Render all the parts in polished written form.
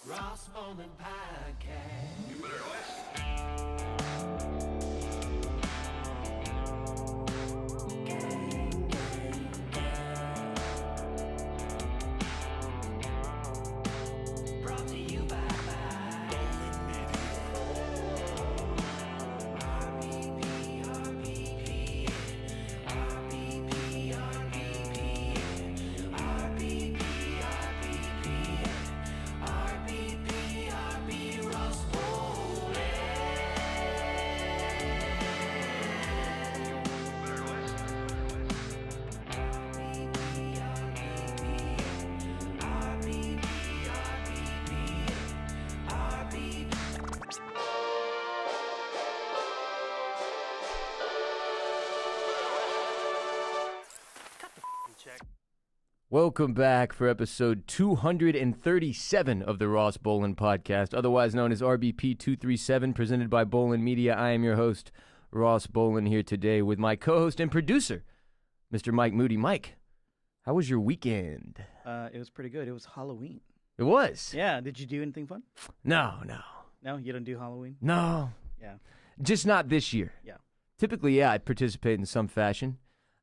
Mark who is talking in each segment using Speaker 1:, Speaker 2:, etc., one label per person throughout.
Speaker 1: Ross Bolen Podcast. You better listen. Brought to you by Bolen Media. RBP, RBP, RBP, RBP, RBP, RBP, RBP, Ross Bolen.
Speaker 2: Welcome back for episode 237 of the Ross Bolen Podcast, otherwise known as RBP 237, presented by Bolen Media. I am your host, Ross Bolen, here today with my co-host and producer, Mr. Mike Moody. Mike, how was your weekend?
Speaker 3: It was pretty good. It was Halloween.
Speaker 2: It was?
Speaker 3: Yeah. Did you do anything fun?
Speaker 2: No.
Speaker 3: No, you don't do Halloween?
Speaker 2: No.
Speaker 3: Yeah.
Speaker 2: Just not this year.
Speaker 3: Yeah.
Speaker 2: Typically, yeah, I participate in some fashion.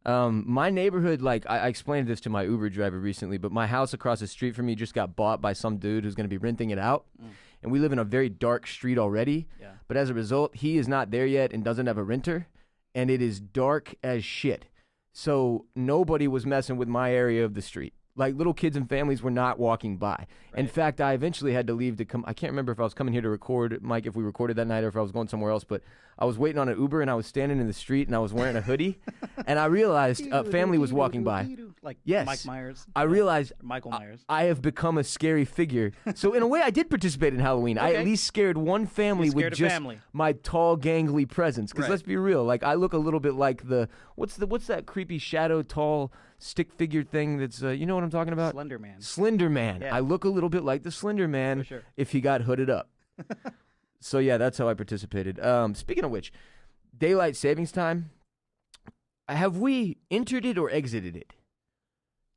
Speaker 2: My neighborhood, like, I explained this to my Uber driver recently, but my house across the street from me just got bought by some dude who's going to be renting it out. And we live in a very dark street already.
Speaker 3: Yeah.
Speaker 2: But as a result, he is not there yet and doesn't have a renter. And it is dark as shit. So nobody was messing with my area of the street. Like, little kids and families were not walking by.
Speaker 3: Right.
Speaker 2: In fact, I eventually had to leave to come. I can't remember if I was coming here to record, Mike, if we recorded that night or if I was going somewhere else. But I was waiting on an Uber, and I was standing in the street, and I was wearing a hoodie. And I realized a family was walking by.
Speaker 3: Like
Speaker 2: Yes.
Speaker 3: Mike Myers.
Speaker 2: I realized
Speaker 3: Michael Myers.
Speaker 2: I have become a scary figure. So in a way, I did participate in Halloween. I at
Speaker 3: Okay.
Speaker 2: least scared one family
Speaker 3: You scared
Speaker 2: with
Speaker 3: a
Speaker 2: just
Speaker 3: family.
Speaker 2: my tall, gangly presence. Because
Speaker 3: Right.
Speaker 2: let's be real, like I look a little bit like what's that creepy shadow, tall stick figure thing? That's you know what I'm talking about?
Speaker 3: Slender Man.
Speaker 2: Slender Man.
Speaker 3: Yeah.
Speaker 2: I look a little bit like the Slender Man
Speaker 3: For sure.
Speaker 2: if he got hooded up. So yeah, that's how I participated. Speaking of which, daylight savings time. Have we entered it or exited it?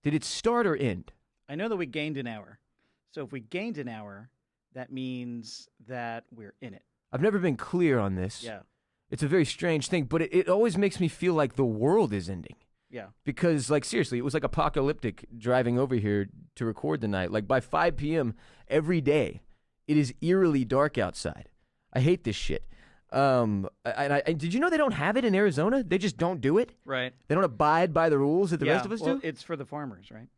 Speaker 2: Did it start or end?
Speaker 3: I know that we gained an hour. So if we gained an hour, that means that we're in it.
Speaker 2: I've never been clear on this.
Speaker 3: Yeah.
Speaker 2: It's a very strange thing, but it always makes me feel like the world is ending.
Speaker 3: Yeah.
Speaker 2: Because, like, seriously, it was like apocalyptic driving over here to record tonight. Like, by 5 p.m. every day, it is eerily dark outside. I hate this shit. And did you know they don't have it in Arizona? They just don't do it?
Speaker 3: Right.
Speaker 2: They don't abide by the rules that the rest of us
Speaker 3: well,
Speaker 2: do?
Speaker 3: it's for the farmers, right?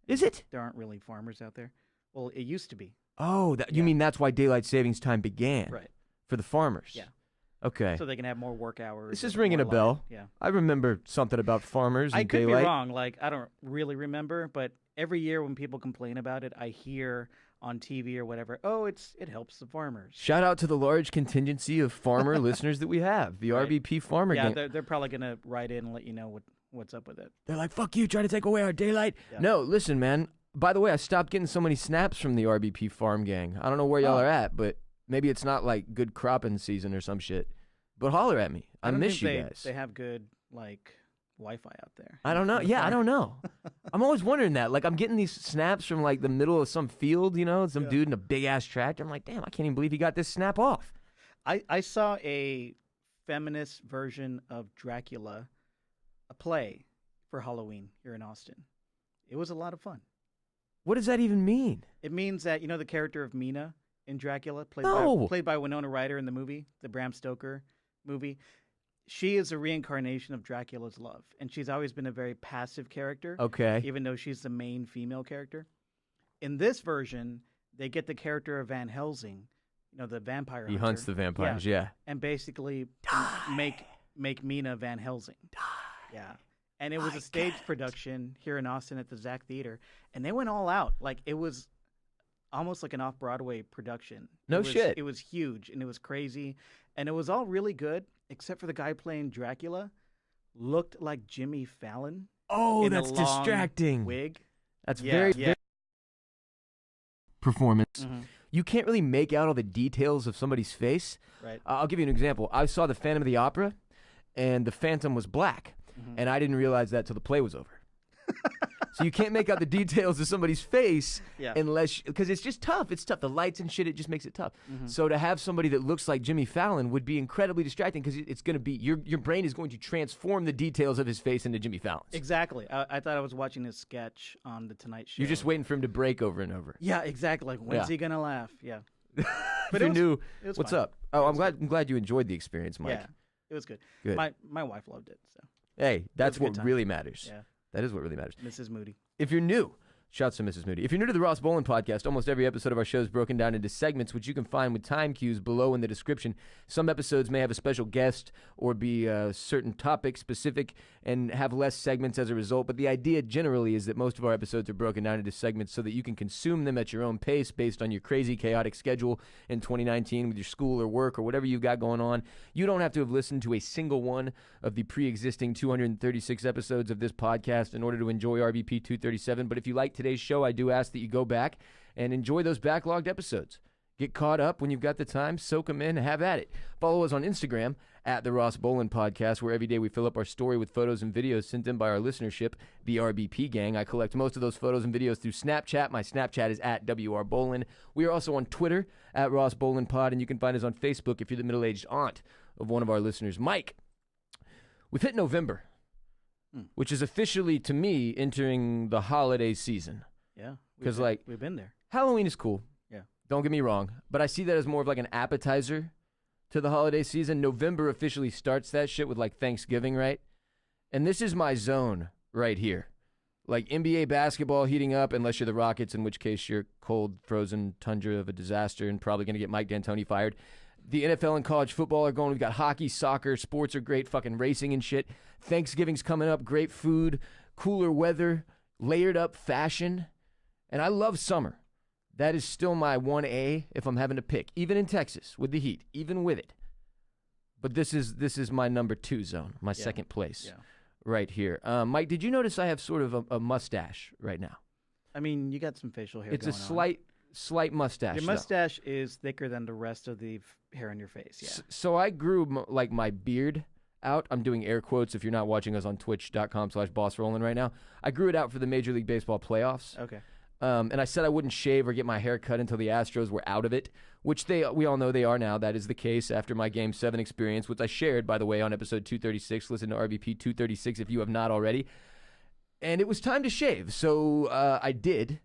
Speaker 2: Is it?
Speaker 3: There aren't really farmers out there. Well, it used to be.
Speaker 2: Oh, you mean that's why daylight savings time began?
Speaker 3: Right.
Speaker 2: For the farmers?
Speaker 3: Yeah.
Speaker 2: Okay.
Speaker 3: So they can have more work hours.
Speaker 2: This is
Speaker 3: and
Speaker 2: ringing
Speaker 3: more
Speaker 2: a bell.
Speaker 3: light. Yeah.
Speaker 2: I remember something about farmers and
Speaker 3: I could
Speaker 2: daylight.
Speaker 3: be wrong. Like, I don't really remember, but every year when people complain about it, I hear on TV or whatever, oh, it helps the farmers.
Speaker 2: Shout out to the large contingency of farmer listeners that we have, the
Speaker 3: Right.
Speaker 2: RBP farmer
Speaker 3: Yeah,
Speaker 2: gang.
Speaker 3: they're probably going to write in and let you know what's up with it.
Speaker 2: They're like, fuck you, trying to take away our daylight.
Speaker 3: Yeah.
Speaker 2: No, listen, man. By the way, I stopped getting so many snaps from the RBP farm gang. I don't know where y'all
Speaker 3: Oh.
Speaker 2: are at, but maybe it's not like good cropping season or some shit. But holler at me. I
Speaker 3: don't
Speaker 2: miss
Speaker 3: think
Speaker 2: you guys.
Speaker 3: They have good, like, Wi-Fi out there.
Speaker 2: I don't know.
Speaker 3: on the
Speaker 2: Yeah, I
Speaker 3: farm.
Speaker 2: don't know. I'm always wondering that. Like, I'm getting these snaps from, like, the middle of some field, you know, some
Speaker 3: Yeah.
Speaker 2: dude in a big-ass tractor. I'm like, damn, I can't even believe he got this snap off.
Speaker 3: I saw a feminist version of Dracula, a play for Halloween here in Austin. It was a lot of fun.
Speaker 2: What does that even mean?
Speaker 3: It means that, you know, the character of Mina in Dracula,
Speaker 2: No.
Speaker 3: played by Winona Ryder in the movie, the Bram Stoker movie. She is a reincarnation of Dracula's love, and she's always been a very passive character,
Speaker 2: Okay.
Speaker 3: even though she's the main female character. In this version, they get the character of Van Helsing, you know, the vampire
Speaker 2: He
Speaker 3: hunter,
Speaker 2: hunts the vampires, yeah.
Speaker 3: and basically make Mina Van Helsing. Yeah. And it was a stage production here in Austin at the Zach Theater, and they went all out. Like, it was almost like an off-Broadway production.
Speaker 2: No shit.
Speaker 3: It was huge, and it was crazy, and it was all really good, except for the guy playing Dracula looked like Jimmy Fallon.
Speaker 2: Oh,
Speaker 3: in
Speaker 2: that's
Speaker 3: a long
Speaker 2: distracting.
Speaker 3: wig.
Speaker 2: That's
Speaker 3: Yeah,
Speaker 2: very,
Speaker 3: yeah.
Speaker 2: very performance.
Speaker 3: Mhm.
Speaker 2: You can't really make out all the details of somebody's face.
Speaker 3: Right.
Speaker 2: I'll give you an example. I saw the Phantom of the Opera, and the Phantom was black,
Speaker 3: Mhm.
Speaker 2: and I didn't realize that till the play was over. So you can't make out the details of somebody's face
Speaker 3: Yeah.
Speaker 2: unless, because it's just tough. It's tough. The lights and shit, it just makes it tough.
Speaker 3: Mm-hmm.
Speaker 2: So to have somebody that looks like Jimmy Fallon would be incredibly distracting because it's going to be, your brain is going to transform the details of his face into Jimmy Fallon's.
Speaker 3: Exactly. I thought I was watching a sketch on The Tonight Show.
Speaker 2: You're just waiting for him to break over and over.
Speaker 3: Yeah, exactly. Like, when's
Speaker 2: Yeah.
Speaker 3: he gonna laugh? Yeah.
Speaker 2: But you knew,
Speaker 3: it was
Speaker 2: what's
Speaker 3: fine.
Speaker 2: up? Oh, I'm glad you enjoyed the experience, Mike.
Speaker 3: Yeah, it was good.
Speaker 2: Good.
Speaker 3: My wife loved it. So
Speaker 2: Hey, that's
Speaker 3: a good
Speaker 2: what
Speaker 3: time.
Speaker 2: really matters.
Speaker 3: yeah,
Speaker 2: That is what really matters.
Speaker 3: Mrs. Moody.
Speaker 2: If you're new, shouts to Mrs. Moody. If you're new to the Ross Bolen Podcast, almost every episode of our show is broken down into segments, which you can find with time cues below in the description. Some episodes may have a special guest or be certain topic specific and have less segments as a result, but the idea generally is that most of our episodes are broken down into segments so that you can consume them at your own pace based on your crazy, chaotic schedule in 2019 with your school or work or whatever you've got going on. You don't have to have listened to a single one of the pre-existing 236 episodes of this podcast in order to enjoy RBP 237, but if you like today's show, I do ask that you go back and enjoy those backlogged episodes. Get caught up when you've got the time, soak them in, have at it. Follow us on Instagram at the Ross Bolen Podcast, where every day we fill up our story with photos and videos sent in by our listenership, the RBP gang. I collect most of those photos and videos through Snapchat. My Snapchat is at WRBolen. We are also on Twitter at Ross Bolen Pod, and you can find us on Facebook if you're the middle-aged aunt of one of our listeners. Mike, we've hit November, which is officially, to me, entering the holiday season.
Speaker 3: Yeah,
Speaker 2: 'Cause,
Speaker 3: we've been there.
Speaker 2: Halloween is cool.
Speaker 3: Yeah.
Speaker 2: Don't get me wrong, but I see that as more of like an appetizer to the holiday season. November officially starts that shit with like Thanksgiving, right? And this is my zone right here. Like NBA basketball heating up, unless you're the Rockets, in which case you're cold, frozen tundra of a disaster and probably going to get Mike D'Antoni fired. The NFL and college football are going. We've got hockey, soccer, sports are great, fucking racing and shit. Thanksgiving's coming up, great food, cooler weather, layered up fashion. And I love summer. That is still my 1A if I'm having to pick, even in Texas with the heat, even with it. But this is my number 2 zone, my second place right here. Mike, did you notice I have sort of a mustache right now?
Speaker 3: I mean, you got some facial hair.
Speaker 2: It's
Speaker 3: going
Speaker 2: a slight mustache.
Speaker 3: Your
Speaker 2: though.
Speaker 3: mustache is thicker than the rest of the hair on your face. Yeah.
Speaker 2: So I grew like my beard out. I'm doing air quotes if you're not watching us on twitch.com/bossrollin right now. I grew it out for the Major League Baseball playoffs.
Speaker 3: Okay.
Speaker 2: And I said I wouldn't shave or get my hair cut until the Astros were out of it, which we all know they are now. That is the case after my Game 7 experience, which I shared, by the way, on episode 236. Listen to RBP 236 if you have not already. And it was time to shave, so I did.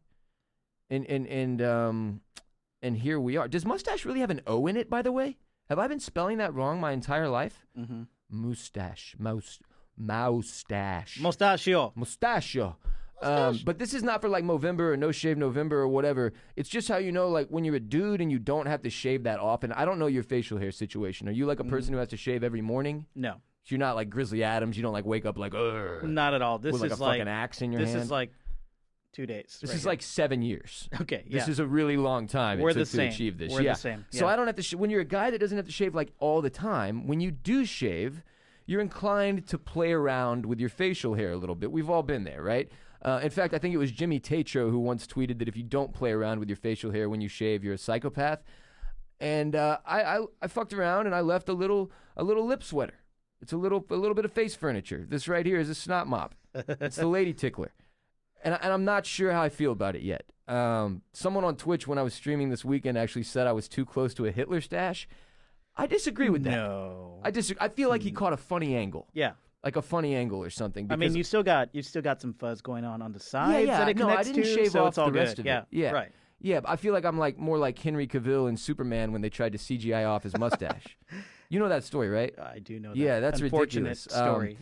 Speaker 2: And here we are. Does mustache really have an O in it, by the way? Have I been spelling that wrong my entire life?
Speaker 3: Mm-hmm.
Speaker 2: Moustache.
Speaker 3: Mustachio.
Speaker 2: But this is not for like Movember or No Shave November or whatever. It's just how you know, like when you're a dude and you don't have to shave that often. I don't know your facial hair situation. Are you like a person who has to shave every morning?
Speaker 3: No.
Speaker 2: You're not like Grizzly Adams. You don't like wake up like, ugh.
Speaker 3: Not at all. This
Speaker 2: with like
Speaker 3: is
Speaker 2: a fucking axe in your hand.
Speaker 3: This is like 2 days.
Speaker 2: This
Speaker 3: right
Speaker 2: is
Speaker 3: here.
Speaker 2: like 7 years.
Speaker 3: Okay. Yeah.
Speaker 2: This is a really long time
Speaker 3: We're
Speaker 2: it took
Speaker 3: the same.
Speaker 2: to achieve this.
Speaker 3: We're the same.
Speaker 2: So
Speaker 3: Yeah.
Speaker 2: I don't have to. When you're a guy that doesn't have to shave like all the time, when you do shave, you're inclined to play around with your facial hair a little bit. We've all been there, right? In fact, I think it was Jimmy Tatro who once tweeted that if you don't play around with your facial hair when you shave, you're a psychopath. And I fucked around and I left a little lip sweater. It's a little bit of face furniture. This right here is a snot mop. It's the lady tickler. And I'm not sure how I feel about it yet. Someone on Twitch when I was streaming this weekend actually said I was too close to a Hitler stash. I disagree with that.
Speaker 3: No.
Speaker 2: I feel like he caught a funny angle.
Speaker 3: Yeah.
Speaker 2: Like a funny angle or something.
Speaker 3: I mean, you still got some fuzz going on the sides that it connects
Speaker 2: I didn't
Speaker 3: to,
Speaker 2: shave
Speaker 3: so
Speaker 2: off
Speaker 3: it's all
Speaker 2: the
Speaker 3: good.
Speaker 2: rest of
Speaker 3: yeah.
Speaker 2: it. Yeah,
Speaker 3: Right.
Speaker 2: Yeah, but I feel like I'm like more like Henry Cavill in Superman when they tried to CGI off his mustache. You know that story, right?
Speaker 3: I do know that.
Speaker 2: Yeah, that's
Speaker 3: unfortunate
Speaker 2: ridiculous.
Speaker 3: story.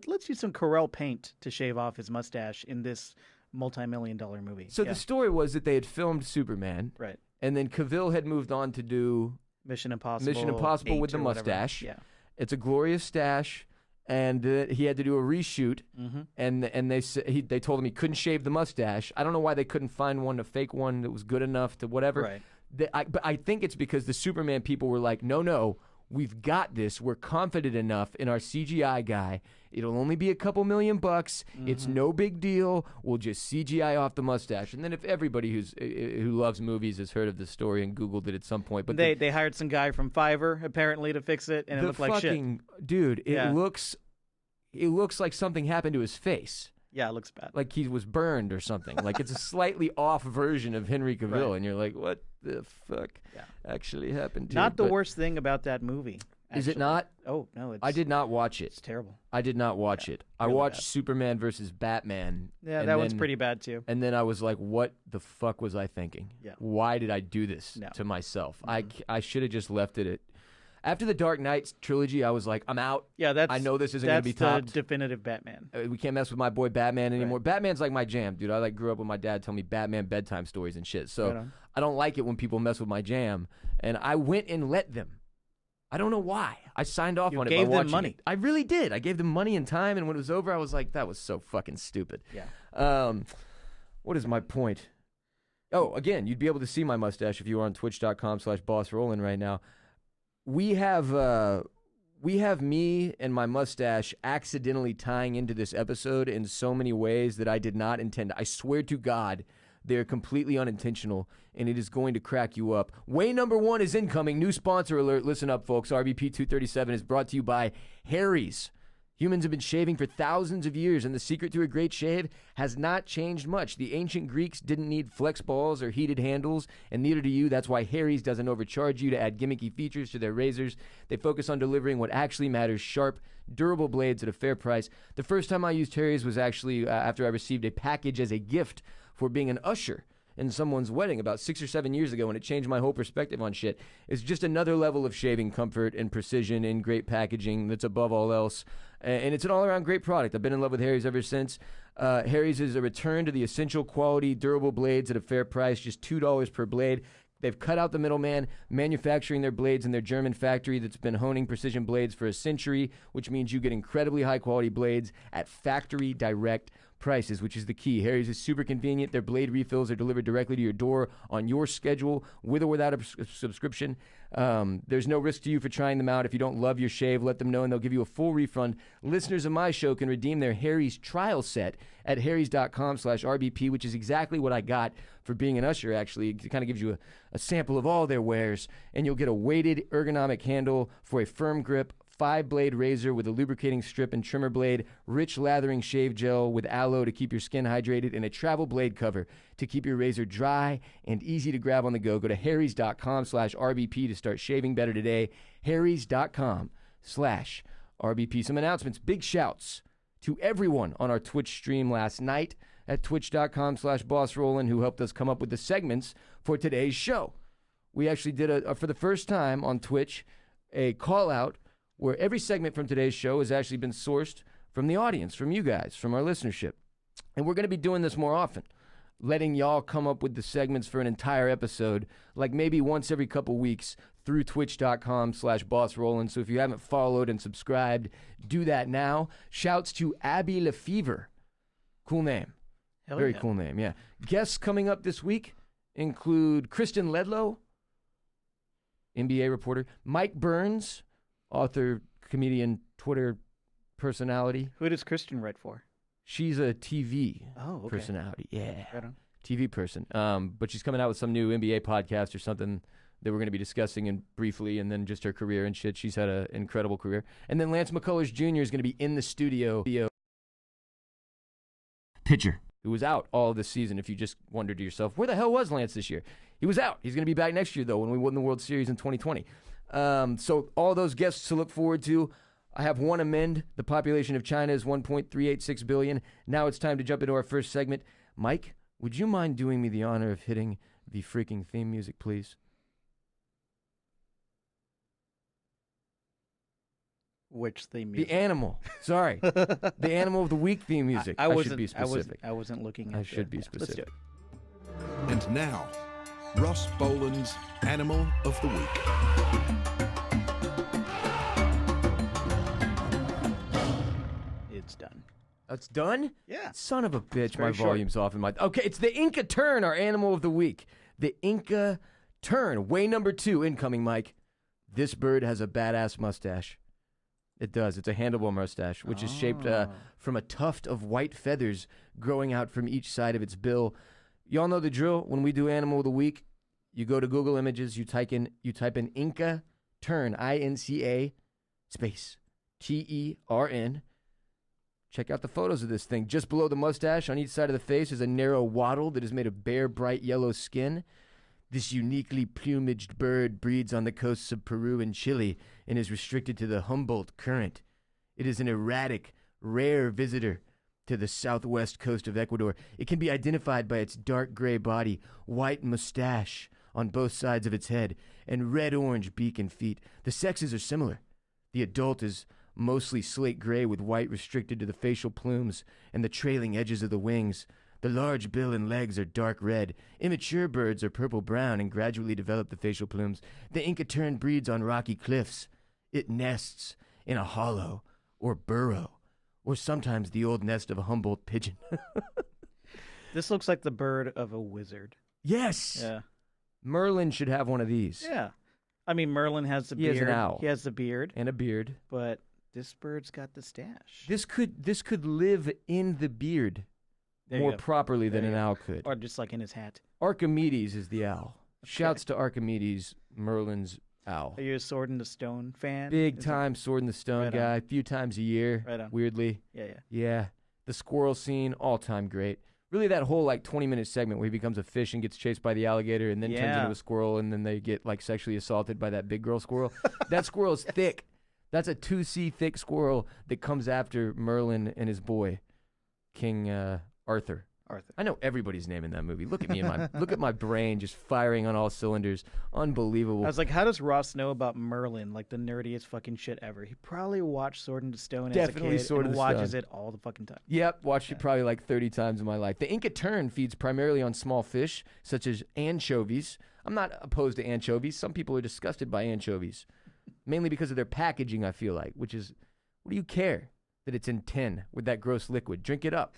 Speaker 3: Let's use some Corel paint to shave off his mustache in this multi-million-dollar movie.
Speaker 2: So the story was that they had filmed Superman,
Speaker 3: right,
Speaker 2: and then Cavill had moved on to do
Speaker 3: Mission Impossible
Speaker 2: 8 with the
Speaker 3: or whatever.
Speaker 2: mustache.
Speaker 3: Yeah.
Speaker 2: It's a glorious stash, and he had to do a reshoot, and they told him he couldn't shave the mustache. I don't know why they couldn't find a fake one that was good enough to whatever.
Speaker 3: Right.
Speaker 2: But I think it's because the Superman people were like, no, we've got this. We're confident enough in our CGI guy. It'll only be a couple $1,000,000. It's no big deal. We'll just CGI off the mustache. And then if everybody who loves movies has heard of the story and Googled it at some point. But
Speaker 3: they hired some guy from Fiverr, apparently, to fix it, and it looked like shit.
Speaker 2: Dude, it looks like something happened to his face.
Speaker 3: Yeah, it looks bad.
Speaker 2: Like he was burned or something. Like it's a slightly off version of Henry Cavill,
Speaker 3: Right.
Speaker 2: and you're like, what the fuck actually happened to
Speaker 3: Not
Speaker 2: it?
Speaker 3: the
Speaker 2: But
Speaker 3: worst thing about that movie.
Speaker 2: is it
Speaker 3: actually.
Speaker 2: not?
Speaker 3: Oh, no.
Speaker 2: I did not watch
Speaker 3: It's
Speaker 2: it.
Speaker 3: terrible.
Speaker 2: I did not watch it. I
Speaker 3: really
Speaker 2: watched
Speaker 3: bad.
Speaker 2: Superman versus Batman.
Speaker 3: Yeah,
Speaker 2: and
Speaker 3: that one's
Speaker 2: then-
Speaker 3: pretty bad, too.
Speaker 2: And then I was like, what the fuck was I thinking?
Speaker 3: Yeah.
Speaker 2: Why did I do this
Speaker 3: No.
Speaker 2: to myself? I should have just left it at. After the Dark Knight trilogy, I was like, I'm out.
Speaker 3: Yeah, that's
Speaker 2: I know this isn't going to be
Speaker 3: that's
Speaker 2: topped.
Speaker 3: the definitive Batman.
Speaker 2: We can't mess with my boy Batman anymore. Batman's like my jam, dude. I like grew up with my dad telling me Batman bedtime stories and shit. So
Speaker 3: Right on.
Speaker 2: I don't like it when people mess with my jam. And I went and let them. I don't know why. I signed off on it by
Speaker 3: gave them
Speaker 2: watching
Speaker 3: money.
Speaker 2: it. I really did. I gave them money and time, and when it was over, I was like, that was so fucking stupid.
Speaker 3: Yeah.
Speaker 2: What is my point? Oh, again, you'd be able to see my mustache if you were on twitch.com/bossrollin right now. We have me and my mustache accidentally tying into this episode in so many ways that I did not intend. I swear to God, they're completely unintentional, and it is going to crack you up. Way number 1 is incoming. New sponsor alert. Listen up, folks. RBP 237 is brought to you by Harry's. Humans have been shaving for thousands of years, and the secret to a great shave has not changed much. The ancient Greeks didn't need flex balls or heated handles, and neither do you. That's why Harry's doesn't overcharge you to add gimmicky features to their razors. They focus on delivering what actually matters: sharp, durable blades at a fair price. The first time I used Harry's was actually after I received a package as a gift for being an usher in someone's wedding about 6 or 7 years ago, and it changed my whole perspective on shit. It's just another level of shaving comfort and precision in great packaging that's above all else. And it's an all-around great product. I've been in love with Harry's ever since. Harry's is a return to the essential quality, durable blades at a fair price, just $2 per blade. They've cut out the middleman, manufacturing their blades in their German factory that's been honing precision blades for a century, which means you get incredibly high-quality blades at factory direct prices, which is the key. Harry's is super convenient. Their blade refills are delivered directly to your door on your schedule, with or without a subscription. There's no risk to you for trying them out. If you don't love your shave, let them know, and they'll give you a full refund. Listeners of my show can redeem their Harry's trial set at harrys.com/RBP, which is exactly what I got for being an usher, actually. It kind of gives you a sample of all their wares, and you'll get a weighted ergonomic handle for a firm grip, 5-blade razor with a lubricating strip and trimmer blade, rich lathering shave gel with aloe to keep your skin hydrated, and a travel blade cover to keep your razor dry and easy to grab on the go. Go to harrys.com/RBP to start shaving better today. harrys.com/RBP. Some announcements. Big shouts to everyone on our Twitch stream last night at twitch.com/bossrollin who helped us come up with the segments for today's show. We actually did, for the first time on Twitch, a call-out where every segment from today's show has actually been sourced from the audience, from you guys, from our listenership. And we're going to be doing this more often, letting y'all come up with the segments for an entire episode, like maybe once every couple weeks through twitch.com/bossrollin. So if you haven't followed and subscribed, do that now. Shouts to Abby Lefevre. Cool name.
Speaker 3: Hell
Speaker 2: Very
Speaker 3: yeah.
Speaker 2: cool name, yeah. Guests coming up this week include Kristen Ledlow, NBA reporter, Mike Burns, author, comedian, Twitter personality.
Speaker 3: Who does Christian write for?
Speaker 2: She's a TV
Speaker 3: Oh, okay.
Speaker 2: personality. Yeah.
Speaker 3: Right on.
Speaker 2: TV person. But she's coming out with some new NBA podcast or something that we're going to be discussing briefly, and then just her career and shit. She's had an incredible career. And then Lance McCullers Jr. is going to be in the studio. Pitcher, who was out all this season, if you just wondered to yourself, where the hell was Lance this year? He was out. He's going to be back next year, though, when we won the World Series in 2020. So all those guests to look forward to. I have one amend. The population of China is 1.386 billion. Now it's time to jump into our first segment. Mike, would you mind doing me the honor of hitting the freaking theme music, please?
Speaker 3: Which theme music?
Speaker 2: The animal. Sorry. The animal of the week theme music. I should be specific.
Speaker 3: I wasn't looking at
Speaker 2: I should be
Speaker 3: yeah, let's do
Speaker 2: specific.
Speaker 3: it.
Speaker 4: And now, Ross Bolen's Animal of the Week.
Speaker 3: It's done.
Speaker 2: That's done?
Speaker 3: Yeah.
Speaker 2: Son of a bitch, my
Speaker 3: very short.
Speaker 2: volume's off in my... Okay, it's the Inca Tern, our animal of the week. The Inca Tern, way number 2, incoming, Mike. This bird has a badass mustache. It does. It's a handlebar mustache, which is shaped from a tuft of white feathers growing out from each side of its bill. Y'all know the drill. When we do Animal of the Week, you go to Google Images, you type in Inca Tern, I-N-C-A, space, T-E-R-N. Check out the photos of this thing. Just below the mustache on each side of the face is a narrow wattle that is made of bare, bright yellow skin. This uniquely plumaged bird breeds on the coasts of Peru and Chile and is restricted to the Humboldt Current. It is an erratic, rare visitor to the southwest coast of Ecuador. It can be identified by its dark gray body, white mustache on both sides of its head, and red-orange beak and feet. The sexes are similar. The adult is mostly slate gray with white restricted to the facial plumes and the trailing edges of the wings. The large bill and legs are dark red. Immature birds are purple-brown and gradually develop the facial plumes. The Inca tern breeds on rocky cliffs. It nests in a hollow or burrow, or sometimes the old nest of a Humboldt pigeon.
Speaker 3: This looks like the bird of a wizard.
Speaker 2: Yes!
Speaker 3: Yeah.
Speaker 2: Merlin should have one of these.
Speaker 3: Yeah. I mean, Merlin has the
Speaker 2: He
Speaker 3: beard.
Speaker 2: has an owl.
Speaker 3: He has the beard.
Speaker 2: And a beard.
Speaker 3: But this bird's got the stash.
Speaker 2: This could live in the beard
Speaker 3: There you
Speaker 2: more
Speaker 3: go.
Speaker 2: properly than
Speaker 3: There
Speaker 2: an
Speaker 3: you go.
Speaker 2: owl could.
Speaker 3: Or just like in his hat.
Speaker 2: Archimedes is the owl. Shouts to Archimedes, Merlin's owl.
Speaker 3: Are you a Sword in the Stone fan?
Speaker 2: Big
Speaker 3: Is
Speaker 2: time Sword in the Stone
Speaker 3: Right on.
Speaker 2: guy. A few times a year,
Speaker 3: Right on.
Speaker 2: weirdly.
Speaker 3: Yeah, yeah.
Speaker 2: Yeah. The squirrel scene, all time great. Really, that whole 20-minute segment where he becomes a fish and gets chased by the alligator and then turns
Speaker 3: Yeah.
Speaker 2: into a squirrel and then they get sexually assaulted by that big girl squirrel. That squirrel's thick. That's a 2C thick squirrel that comes after Merlin and his boy, King Arthur. I know everybody's name in that movie. Look at me look at my brain just firing on all cylinders. Unbelievable.
Speaker 3: I was like, how does Ross know about Merlin? Like the nerdiest fucking shit ever. He probably watched Sword in the Stone
Speaker 2: Definitely
Speaker 3: as a kid
Speaker 2: Sword in
Speaker 3: and
Speaker 2: the
Speaker 3: watches
Speaker 2: Stone.
Speaker 3: it all the fucking time.
Speaker 2: Yep, watched it probably 30 times in my life. The Inca tern feeds primarily on small fish, such as anchovies. I'm not opposed to anchovies. Some people are disgusted by anchovies, mainly because of their packaging, I feel like, which is, what do you care that it's in tin with that gross liquid? Drink it up.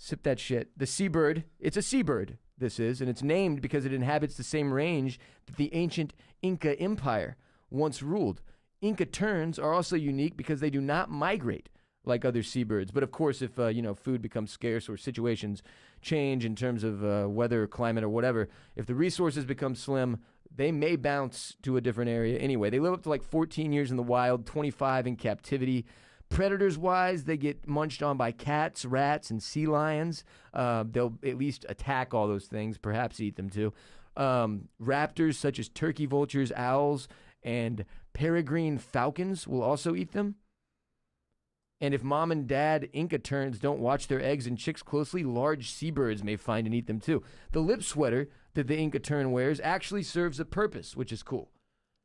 Speaker 2: Sip that shit. The seabird, it's a seabird, this is, and it's named because it inhabits the same range that the ancient Inca Empire once ruled. Inca terns are also unique because they do not migrate like other seabirds. But of course, if food becomes scarce or situations change in terms of weather, climate, or whatever, if the resources become slim, they may bounce to a different area anyway. They live up to 14 years in the wild, 25 in captivity. Predators-wise, they get munched on by cats, rats, and sea lions. They'll at least attack all those things, perhaps eat them too. Raptors such as turkey vultures, owls, and peregrine falcons will also eat them. And if mom and dad Inca terns don't watch their eggs and chicks closely, large seabirds may find and eat them too. The lip sweater that the Inca tern wears actually serves a purpose, which is cool.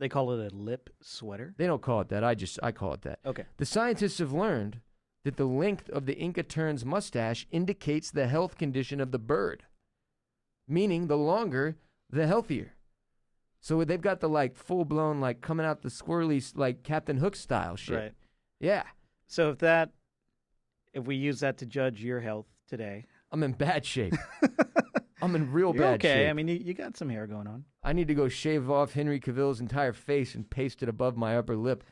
Speaker 3: They call it a lip sweater.
Speaker 2: They don't call it that. I call it that.
Speaker 3: Okay.
Speaker 2: The scientists have learned that the length of the Inca tern's mustache indicates the health condition of the bird, meaning the longer, the healthier. So they've got the full-blown coming out the squirrely Captain Hook style shit.
Speaker 3: Right.
Speaker 2: Yeah.
Speaker 3: So if we use that to judge your health today,
Speaker 2: I'm in bad shape. I'm in real
Speaker 3: you're
Speaker 2: bad
Speaker 3: okay.
Speaker 2: shape.
Speaker 3: I mean, you got some hair going on.
Speaker 2: I need to go shave off Henry Cavill's entire face and paste it above my upper lip.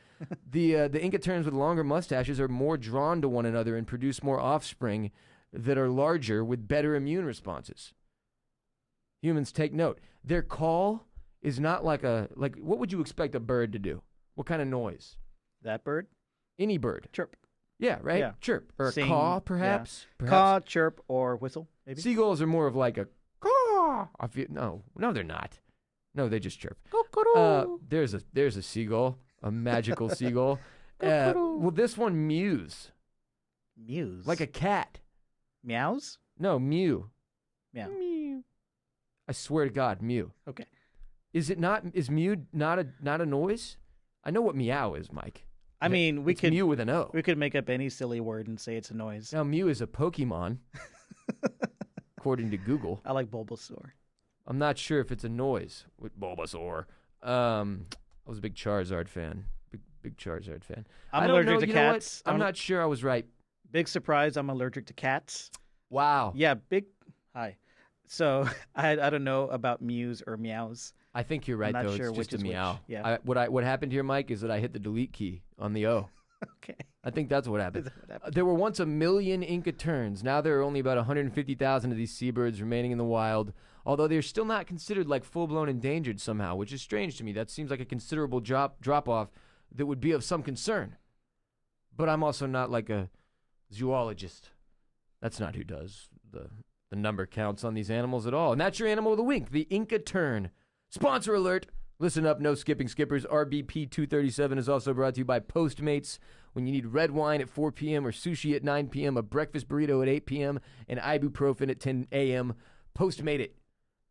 Speaker 2: The Inca terns with longer mustaches are more drawn to one another and produce more offspring that are larger with better immune responses. Humans, take note. Their call is not what would you expect a bird to do? What kind of noise?
Speaker 3: That bird?
Speaker 2: Any bird.
Speaker 3: Chirp.
Speaker 2: Yeah, right?
Speaker 3: Yeah.
Speaker 2: Chirp. Or
Speaker 3: Sing,
Speaker 2: a caw,
Speaker 3: yeah.
Speaker 2: perhaps?
Speaker 3: Caw, chirp, or whistle, maybe?
Speaker 2: Seagulls are more of a caw. No, they're not. No, they just chirp. There's a seagull, a magical seagull. Well, this one mews.
Speaker 3: Mews?
Speaker 2: Like a cat.
Speaker 3: Meows?
Speaker 2: No, mew.
Speaker 3: Meow.
Speaker 2: Mew. I swear to God, mew.
Speaker 3: Okay.
Speaker 2: Is mew not a noise? I know what meow is, Mike.
Speaker 3: I mean,
Speaker 2: It's mew with an O.
Speaker 3: We could make up any silly word and say it's a noise.
Speaker 2: Now, mew is a Pokemon, according to Google.
Speaker 3: I like Bulbasaur.
Speaker 2: I'm not sure if it's a noise with Bulbasaur. I was a big Charizard fan. Big Charizard fan.
Speaker 3: I'm
Speaker 2: I don't
Speaker 3: allergic
Speaker 2: know,
Speaker 3: to
Speaker 2: you know what?
Speaker 3: cats.
Speaker 2: I'm not sure I was right.
Speaker 3: Big surprise, I'm allergic to cats.
Speaker 2: Wow.
Speaker 3: Yeah, hi. So I don't know about mews or meows.
Speaker 2: I think you're right,
Speaker 3: I'm not
Speaker 2: though.
Speaker 3: sure
Speaker 2: It's
Speaker 3: which
Speaker 2: just a
Speaker 3: is which.
Speaker 2: meow.
Speaker 3: Yeah.
Speaker 2: What happened here, Mike, is that I hit the delete key on the O.
Speaker 3: Okay.
Speaker 2: I think that's what happened.
Speaker 3: Is that what happened?
Speaker 2: There were once 1 million Inca terns. Now there are only about 150,000 of these seabirds remaining in the wild, although they're still not considered full-blown endangered somehow, which is strange to me. That seems like a considerable drop-off that would be of some concern. But I'm also not a zoologist. That's not who does the number counts on these animals at all. And that's your animal of the week, the Inca Tern. Sponsor alert. Listen up, no skipping skippers. RBP 237 is also brought to you by Postmates. When you need red wine at 4 p.m. or sushi at 9 p.m., a breakfast burrito at 8 p.m., and ibuprofen at 10 a.m., Postmate it.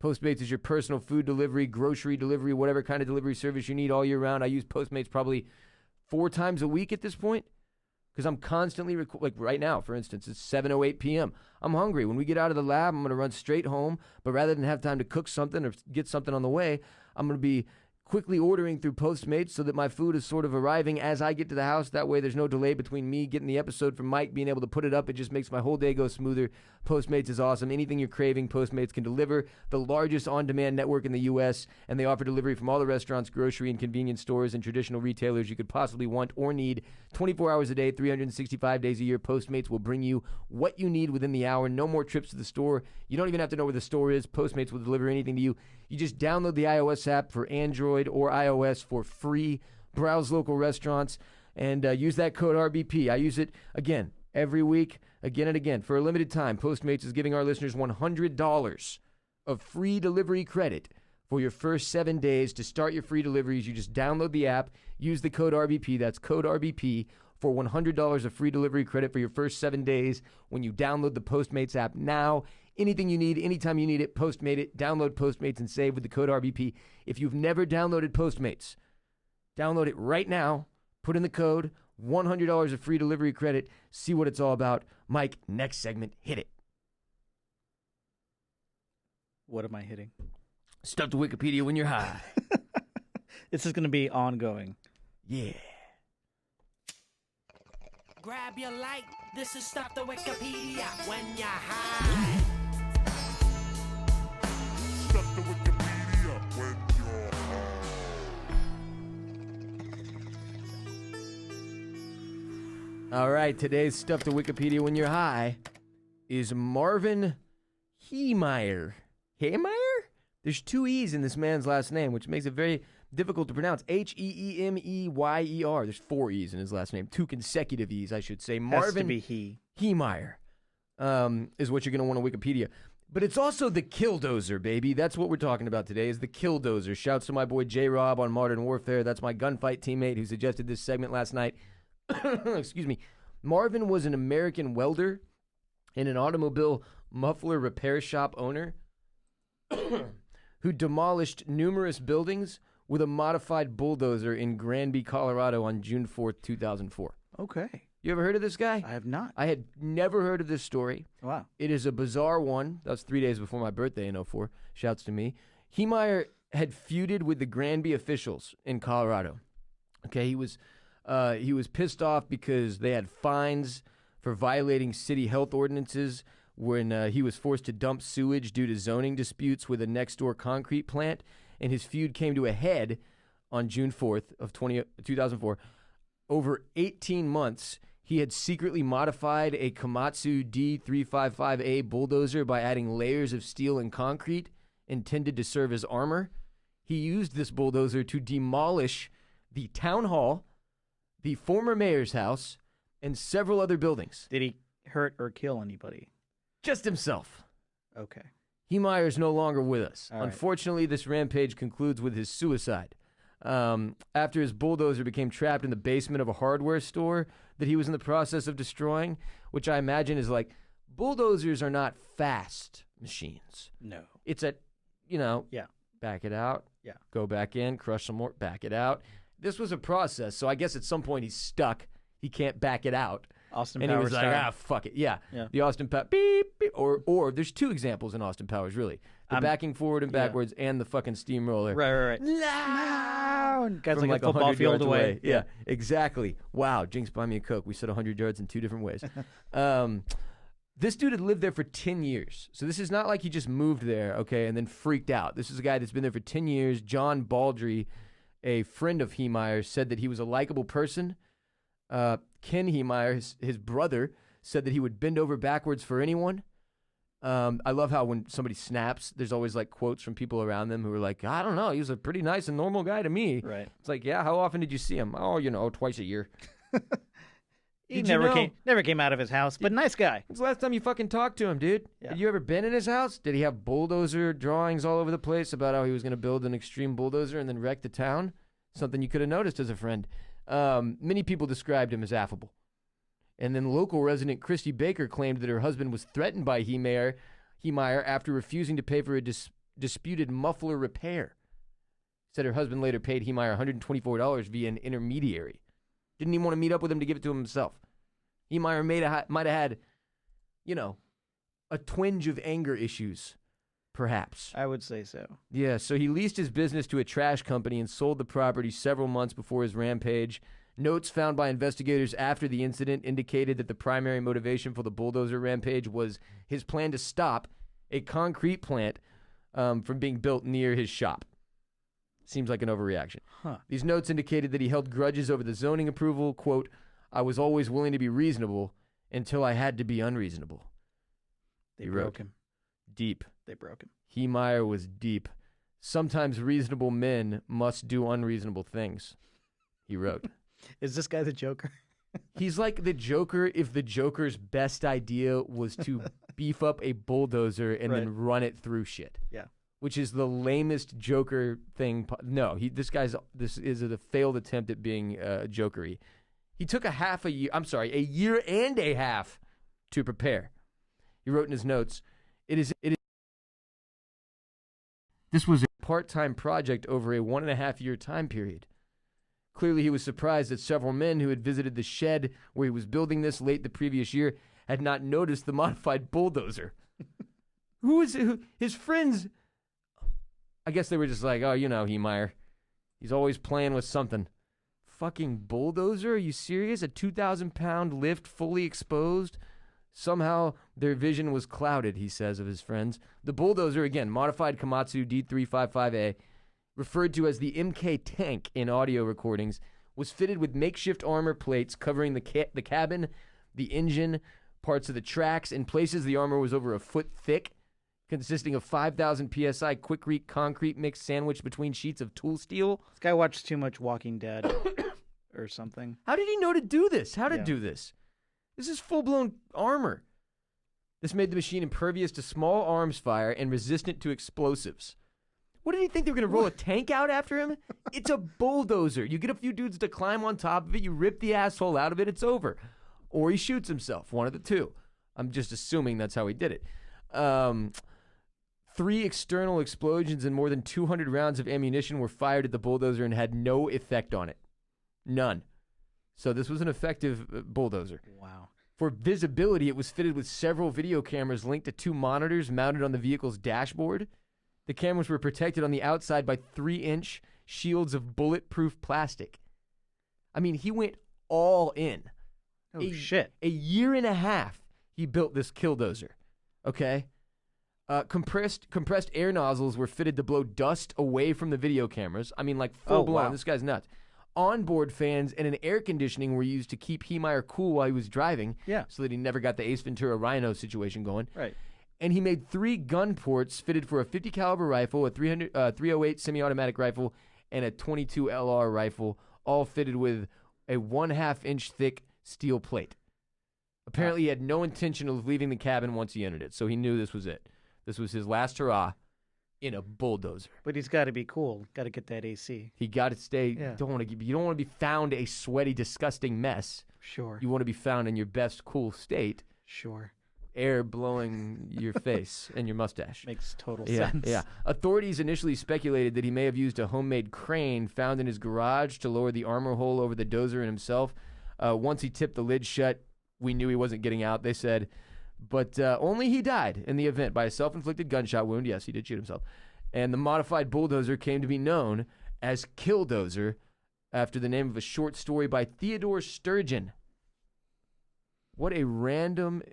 Speaker 2: Postmates is your personal food delivery, grocery delivery, whatever kind of delivery service you need all year round. I use Postmates probably 4 times a week at this point because I'm constantly, like right now, for instance, it's 7:08 p.m. I'm hungry. When we get out of the lab, I'm going to run straight home, but rather than have time to cook something or get something on the way, I'm going to be quickly ordering through Postmates so that my food is sort of arriving as I get to the house. That way there's no delay between me getting the episode from Mike, being able to put it up. It just makes my whole day go smoother. Postmates is awesome. Anything you're craving, Postmates can deliver. The largest on-demand network in the U.S., and they offer delivery from all the restaurants, grocery, and convenience stores and traditional retailers you could possibly want or need. 24 hours a day, 365 days a year, Postmates will bring you what you need within the hour. No more trips to the store. You don't even have to know where the store is. Postmates will deliver anything to you. You just download the iOS app for Android or iOS for free. Browse local restaurants and use that code RBP. I use it, again, every week, again and again. For a limited time, Postmates is giving our listeners $100 of free delivery credit for your first 7 days. To start your free deliveries, you just download the app, use the code RBP. That's code RBP for $100 of free delivery credit for your first 7 days when you download the Postmates app now. Anything you need, anytime you need it, Postmate it. Download Postmates and save with the code RBP. If you've never downloaded Postmates, download it right now. Put in the code, $100 of free delivery credit. See what it's all about. Mike, next segment, hit it.
Speaker 3: What am I hitting?
Speaker 2: Stuff to Wikipedia when you're high.
Speaker 3: This is going to be ongoing.
Speaker 2: Yeah.
Speaker 1: Grab your light. This is Stuff to Wikipedia when you're high.
Speaker 5: Stuff to Wikipedia when you're high.
Speaker 2: All right, today's Stuff to Wikipedia when you're high is Marvin Heemeyer. Heemeyer? There's 2 E's in this man's last name, which makes it very difficult to pronounce. Heemeyer. There's 4 E's in his last name. 2 consecutive E's, I should say. Marvin
Speaker 3: Has to be he.
Speaker 2: Heemeyer is what you're going to want on Wikipedia. But it's also the Killdozer, baby. That's what we're talking about today, is the Killdozer. Shouts to my boy J-Rob on Modern Warfare. That's my gunfight teammate who suggested this segment last night. Excuse me. Marvin was an American welder and an automobile muffler repair shop owner who demolished numerous buildings with a modified bulldozer in Granby, Colorado on June 4th, 2004.
Speaker 3: Okay.
Speaker 2: You ever heard of this guy?
Speaker 3: I have not.
Speaker 2: I had never heard of this story.
Speaker 3: Wow.
Speaker 2: It is a bizarre one. That was 3 days before my birthday in 04. Shouts to me. Heemeyer had feuded with the Granby officials in Colorado. Okay, he was pissed off because they had fines for violating city health ordinances when he was forced to dump sewage due to zoning disputes with a next-door concrete plant, and his feud came to a head on June 4th of 2004. Over 18 months, he had secretly modified a Komatsu D355A bulldozer by adding layers of steel and concrete intended to serve as armor. He used this bulldozer to demolish the town hall, the former mayor's house, and several other buildings.
Speaker 3: Did he hurt or kill anybody?
Speaker 2: Just himself.
Speaker 3: Okay.
Speaker 2: Heemeyer is no longer with us.
Speaker 3: All right.
Speaker 2: Unfortunately, this rampage concludes with his suicide. After his bulldozer became trapped in the basement of a hardware store that he was in the process of destroying, which I imagine is like, bulldozers are not fast machines.
Speaker 3: No.
Speaker 2: It's
Speaker 3: Yeah.
Speaker 2: back it out,
Speaker 3: Yeah.
Speaker 2: go back in, crush some more, back it out. This was a process, so I guess at some point he's stuck. He can't back it out.
Speaker 3: Austin
Speaker 2: And
Speaker 3: Powers
Speaker 2: he was like, fuck it. Yeah.
Speaker 3: Yeah.
Speaker 2: The Austin Powers, beep, beep. Or there's 2 examples in Austin Powers, really. The backing forward and backwards and the fucking steamroller.
Speaker 3: Right. Guys
Speaker 2: From
Speaker 3: like a
Speaker 2: 100
Speaker 3: football field
Speaker 2: yards
Speaker 3: away.
Speaker 2: Yeah, exactly. Wow, Jinx, buy me a Coke. We said 100 yards in 2 different ways. This dude had lived there for 10 years. So this is not like he just moved there, okay, and then freaked out. This is a guy that's been there for 10 years. John Baldry, a friend of Heemeyer, said that he was a likable person. Ken Heemeyer, his brother, said that he would bend over backwards for anyone. I love how when somebody snaps, there's always like quotes from people around them who are like, I don't know, he was a pretty nice and normal guy to me.
Speaker 3: Right.
Speaker 2: It's like, yeah, how often did you see him? Oh, twice a year.
Speaker 3: He
Speaker 2: Did you know?
Speaker 3: never came out of his house, but nice guy.
Speaker 2: When's the last time you fucking talked to him, dude?
Speaker 3: Yeah.
Speaker 2: Had you ever been in his house? Did he have bulldozer drawings all over the place about how he was going to build an extreme bulldozer and then wreck the town? Something you could have noticed as a friend. Many people described him as affable. And then local resident Christy Baker claimed that her husband was threatened by Heemeyer after refusing to pay for a disputed muffler repair. Said her husband later paid Heemeyer $124 via an intermediary. Didn't even want to meet up with him to give it to him himself. Heemeyer might have had, a twinge of anger issues, perhaps.
Speaker 3: I would say so.
Speaker 2: Yeah, so he leased his business to a trash company and sold the property several months before his rampage. Notes found by investigators after the incident indicated that the primary motivation for the bulldozer rampage was his plan to stop a concrete plant from being built near his shop. Seems like an overreaction.
Speaker 3: Huh.
Speaker 2: These notes indicated that he held grudges over the zoning approval. Quote, I was always willing to be reasonable until I had to be unreasonable.
Speaker 3: They broke him.
Speaker 2: Deep.
Speaker 3: They broke him.
Speaker 2: Heemeyer was deep. Sometimes reasonable men must do unreasonable things, he wrote.
Speaker 3: Is this guy the Joker?
Speaker 2: He's like the Joker if the Joker's best idea was to beef up a bulldozer and then run it through shit.
Speaker 3: Yeah. Which
Speaker 2: is the lamest Joker thing. No, this is a failed attempt at being Jokery. He took a year and a half to prepare. He wrote in his notes, this was a part-time project over a 1.5 year time period. Clearly, he was surprised that several men who had visited the shed where he was building this late the previous year had not noticed the modified bulldozer. His friends, I guess they were just like, oh, Heemeyer. He's always playing with something. Fucking bulldozer? Are you serious? A 2,000-pound lift fully exposed? Somehow their vision was clouded, he says of his friends. The bulldozer, again, modified Komatsu D355A, referred to as the MK tank in audio recordings, was fitted with makeshift armor plates covering the cabin, the engine, parts of the tracks. In places, the armor was over a foot thick, consisting of 5,000 PSI quick-reek concrete mix sandwiched between sheets of tool steel.
Speaker 3: This guy watched too much Walking Dead or something.
Speaker 2: How did he know to do this? How to do this? This is full-blown armor. This made the machine impervious to small arms fire and resistant to explosives. What did he think they were going to roll a tank out after him? It's a bulldozer. You get a few dudes to climb on top of it, you rip the asshole out of it, it's over. Or he shoots himself, one of the two. I'm just assuming that's how he did it. 3 external explosions and more than 200 rounds of ammunition were fired at the bulldozer and had no effect on it. None. So this was an effective bulldozer.
Speaker 3: Wow.
Speaker 2: For visibility, it was fitted with several video cameras linked to 2 monitors mounted on the vehicle's dashboard. The cameras were protected on the outside by 3-inch shields of bulletproof plastic. I mean, he went all in.
Speaker 3: Oh, shit.
Speaker 2: A year and a half he built this killdozer, okay? Compressed air nozzles were fitted to blow dust away from the video cameras. I mean, like full blown.
Speaker 3: Wow.
Speaker 2: This guy's nuts. Onboard fans and an air conditioning were used to keep Heemeyer cool while he was driving.
Speaker 3: Yeah.
Speaker 2: So that he never got the Ace Ventura Rhino situation going.
Speaker 3: Right.
Speaker 2: And he made 3 gun ports fitted for a 50 caliber rifle, a 308 semi-automatic rifle, and a 22 LR rifle, all fitted with a 1/2 inch thick steel plate. Apparently, he had no intention of leaving the cabin once he entered it, so he knew this was it. This was his last hurrah in a bulldozer.
Speaker 3: But he's got to be cool. Got to get that AC.
Speaker 2: He got to stay.
Speaker 3: Yeah.
Speaker 2: You don't want to be found a sweaty, disgusting mess.
Speaker 3: Sure.
Speaker 2: You want to be found in your best, cool state.
Speaker 3: Sure.
Speaker 2: Air blowing your face and your mustache.
Speaker 3: Makes total sense.
Speaker 2: Yeah. Authorities initially speculated that he may have used a homemade crane found in his garage to lower the armor hole over the dozer and himself. Once he tipped the lid shut, we knew he wasn't getting out, they said. But only he died in the event by a self-inflicted gunshot wound. Yes, he did shoot himself. And the modified bulldozer came to be known as Killdozer after the name of a short story by Theodore Sturgeon. What a random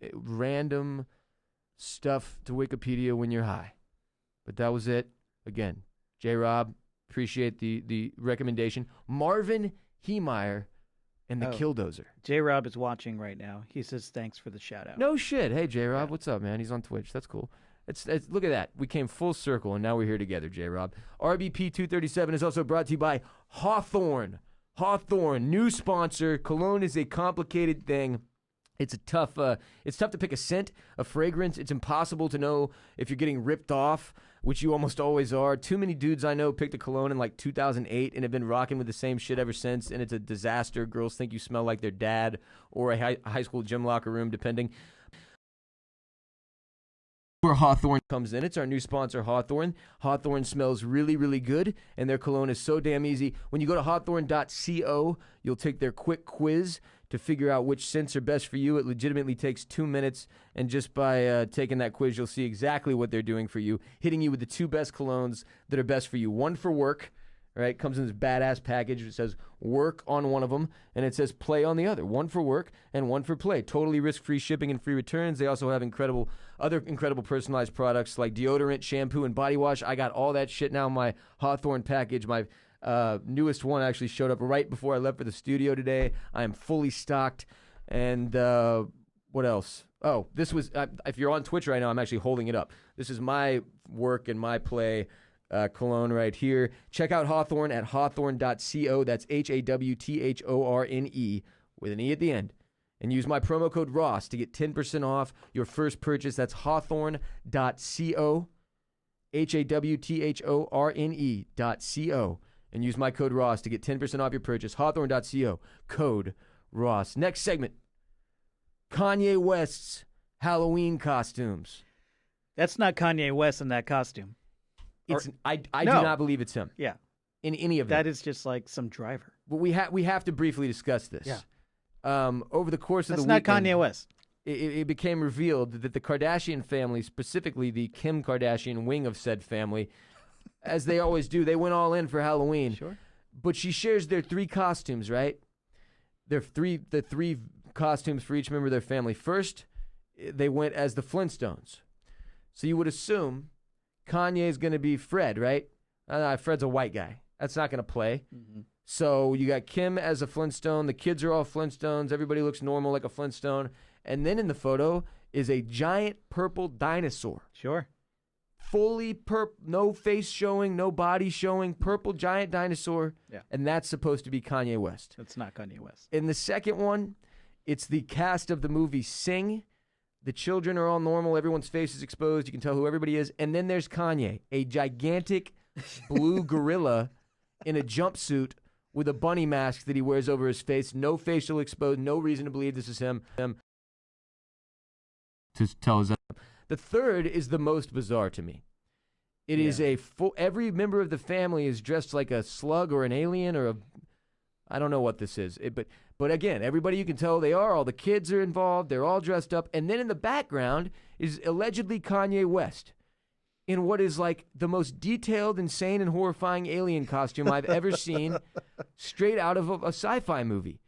Speaker 2: stuff to Wikipedia when you're high. But that was it. Again, J-Rob, appreciate the recommendation. Marvin Heemeyer and the Killdozer.
Speaker 3: J-Rob is watching right now. He says thanks for the shout-out.
Speaker 2: No shit. Hey, J-Rob, what's up, man? He's on Twitch. That's cool. It's look at that. We came full circle, and now we're here together, J-Rob. RBP 237 is also brought to you by Hawthorne. Hawthorne, new sponsor. Cologne is a complicated thing. It's tough to pick a scent, a fragrance. It's impossible to know if you're getting ripped off, which you almost always are. Too many dudes I know picked a cologne in like 2008 and have been rocking with the same shit ever since, and it's a disaster. Girls think you smell like their dad or a high school gym locker room, depending. Where Hawthorne comes in. It's our new sponsor, Hawthorne. Hawthorne smells really, really good, and their cologne is so damn easy. When you go to hawthorne.co, you'll take their quick quiz to figure out which scents are best for you. It legitimately takes 2 minutes, and just by taking that quiz, you'll see exactly what they're doing for you, hitting you with the 2 best colognes that are best for you. One for work, right? Comes in this badass package. It says work on one of them, and it says play on the other. One for work and one for play. Totally risk-free shipping and free returns. They also have other incredible personalized products like deodorant, shampoo, and body wash. I got all that shit now in my Hawthorne package. My newest one actually showed up right before I left for the studio today. I am fully stocked. And what else? Oh, this was, if you're on Twitch right now, I'm actually holding it up. This is my work and my play cologne right here. Check out Hawthorne at hawthorne.co. That's HAWTHORNE with an E at the end. And use my promo code Ross to get 10% off your first purchase. That's hawthorne.co. HAWTHORNE.co. And use my code Ross to get 10% off your purchase. Hawthorne.co. Code Ross. Next segment. Kanye West's Halloween costumes.
Speaker 3: That's not Kanye West in that costume.
Speaker 2: I do
Speaker 3: No.
Speaker 2: not believe it's him.
Speaker 3: Yeah.
Speaker 2: In any of them.
Speaker 3: That is just like some driver.
Speaker 2: But we have to briefly discuss this.
Speaker 3: Yeah.
Speaker 2: Over the course of
Speaker 3: That's
Speaker 2: the
Speaker 3: not
Speaker 2: weekend,
Speaker 3: Kanye West.
Speaker 2: it became revealed that the Kardashian family, specifically the Kim Kardashian wing of said family, as they always do, they went all in for Halloween.
Speaker 3: Sure.
Speaker 2: But she shares their 3 costumes, right? The 3 costumes for each member of their family. First, they went as the Flintstones. So you would assume Kanye is going to be Fred, right? Fred's a white guy. That's not going to play. Mm-hmm. So you got Kim as a Flintstone. The kids are all Flintstones. Everybody looks normal like a Flintstone. And then in the photo is a giant purple dinosaur.
Speaker 3: Sure.
Speaker 2: Fully no face showing, no body showing, purple giant dinosaur.
Speaker 3: Yeah.
Speaker 2: And that's supposed to be Kanye West.
Speaker 3: That's not Kanye West.
Speaker 2: In the second one, it's the cast of the movie Sing. The children are all normal. Everyone's face is exposed. You can tell who everybody is. And then there's Kanye, a gigantic blue gorilla in a jumpsuit with a bunny mask that he wears over his face. No facial exposed. No reason to believe this is him. To tell us. The third is the most bizarre to me. It is a full. Every member of the family is dressed like a slug or an alien or a. I don't know what this is. But again, everybody you can tell they are. All the kids are involved. They're all dressed up. And then in the background is allegedly Kanye West in what is like the most detailed, insane, and horrifying alien costume I've ever seen, straight out of a sci-fi movie.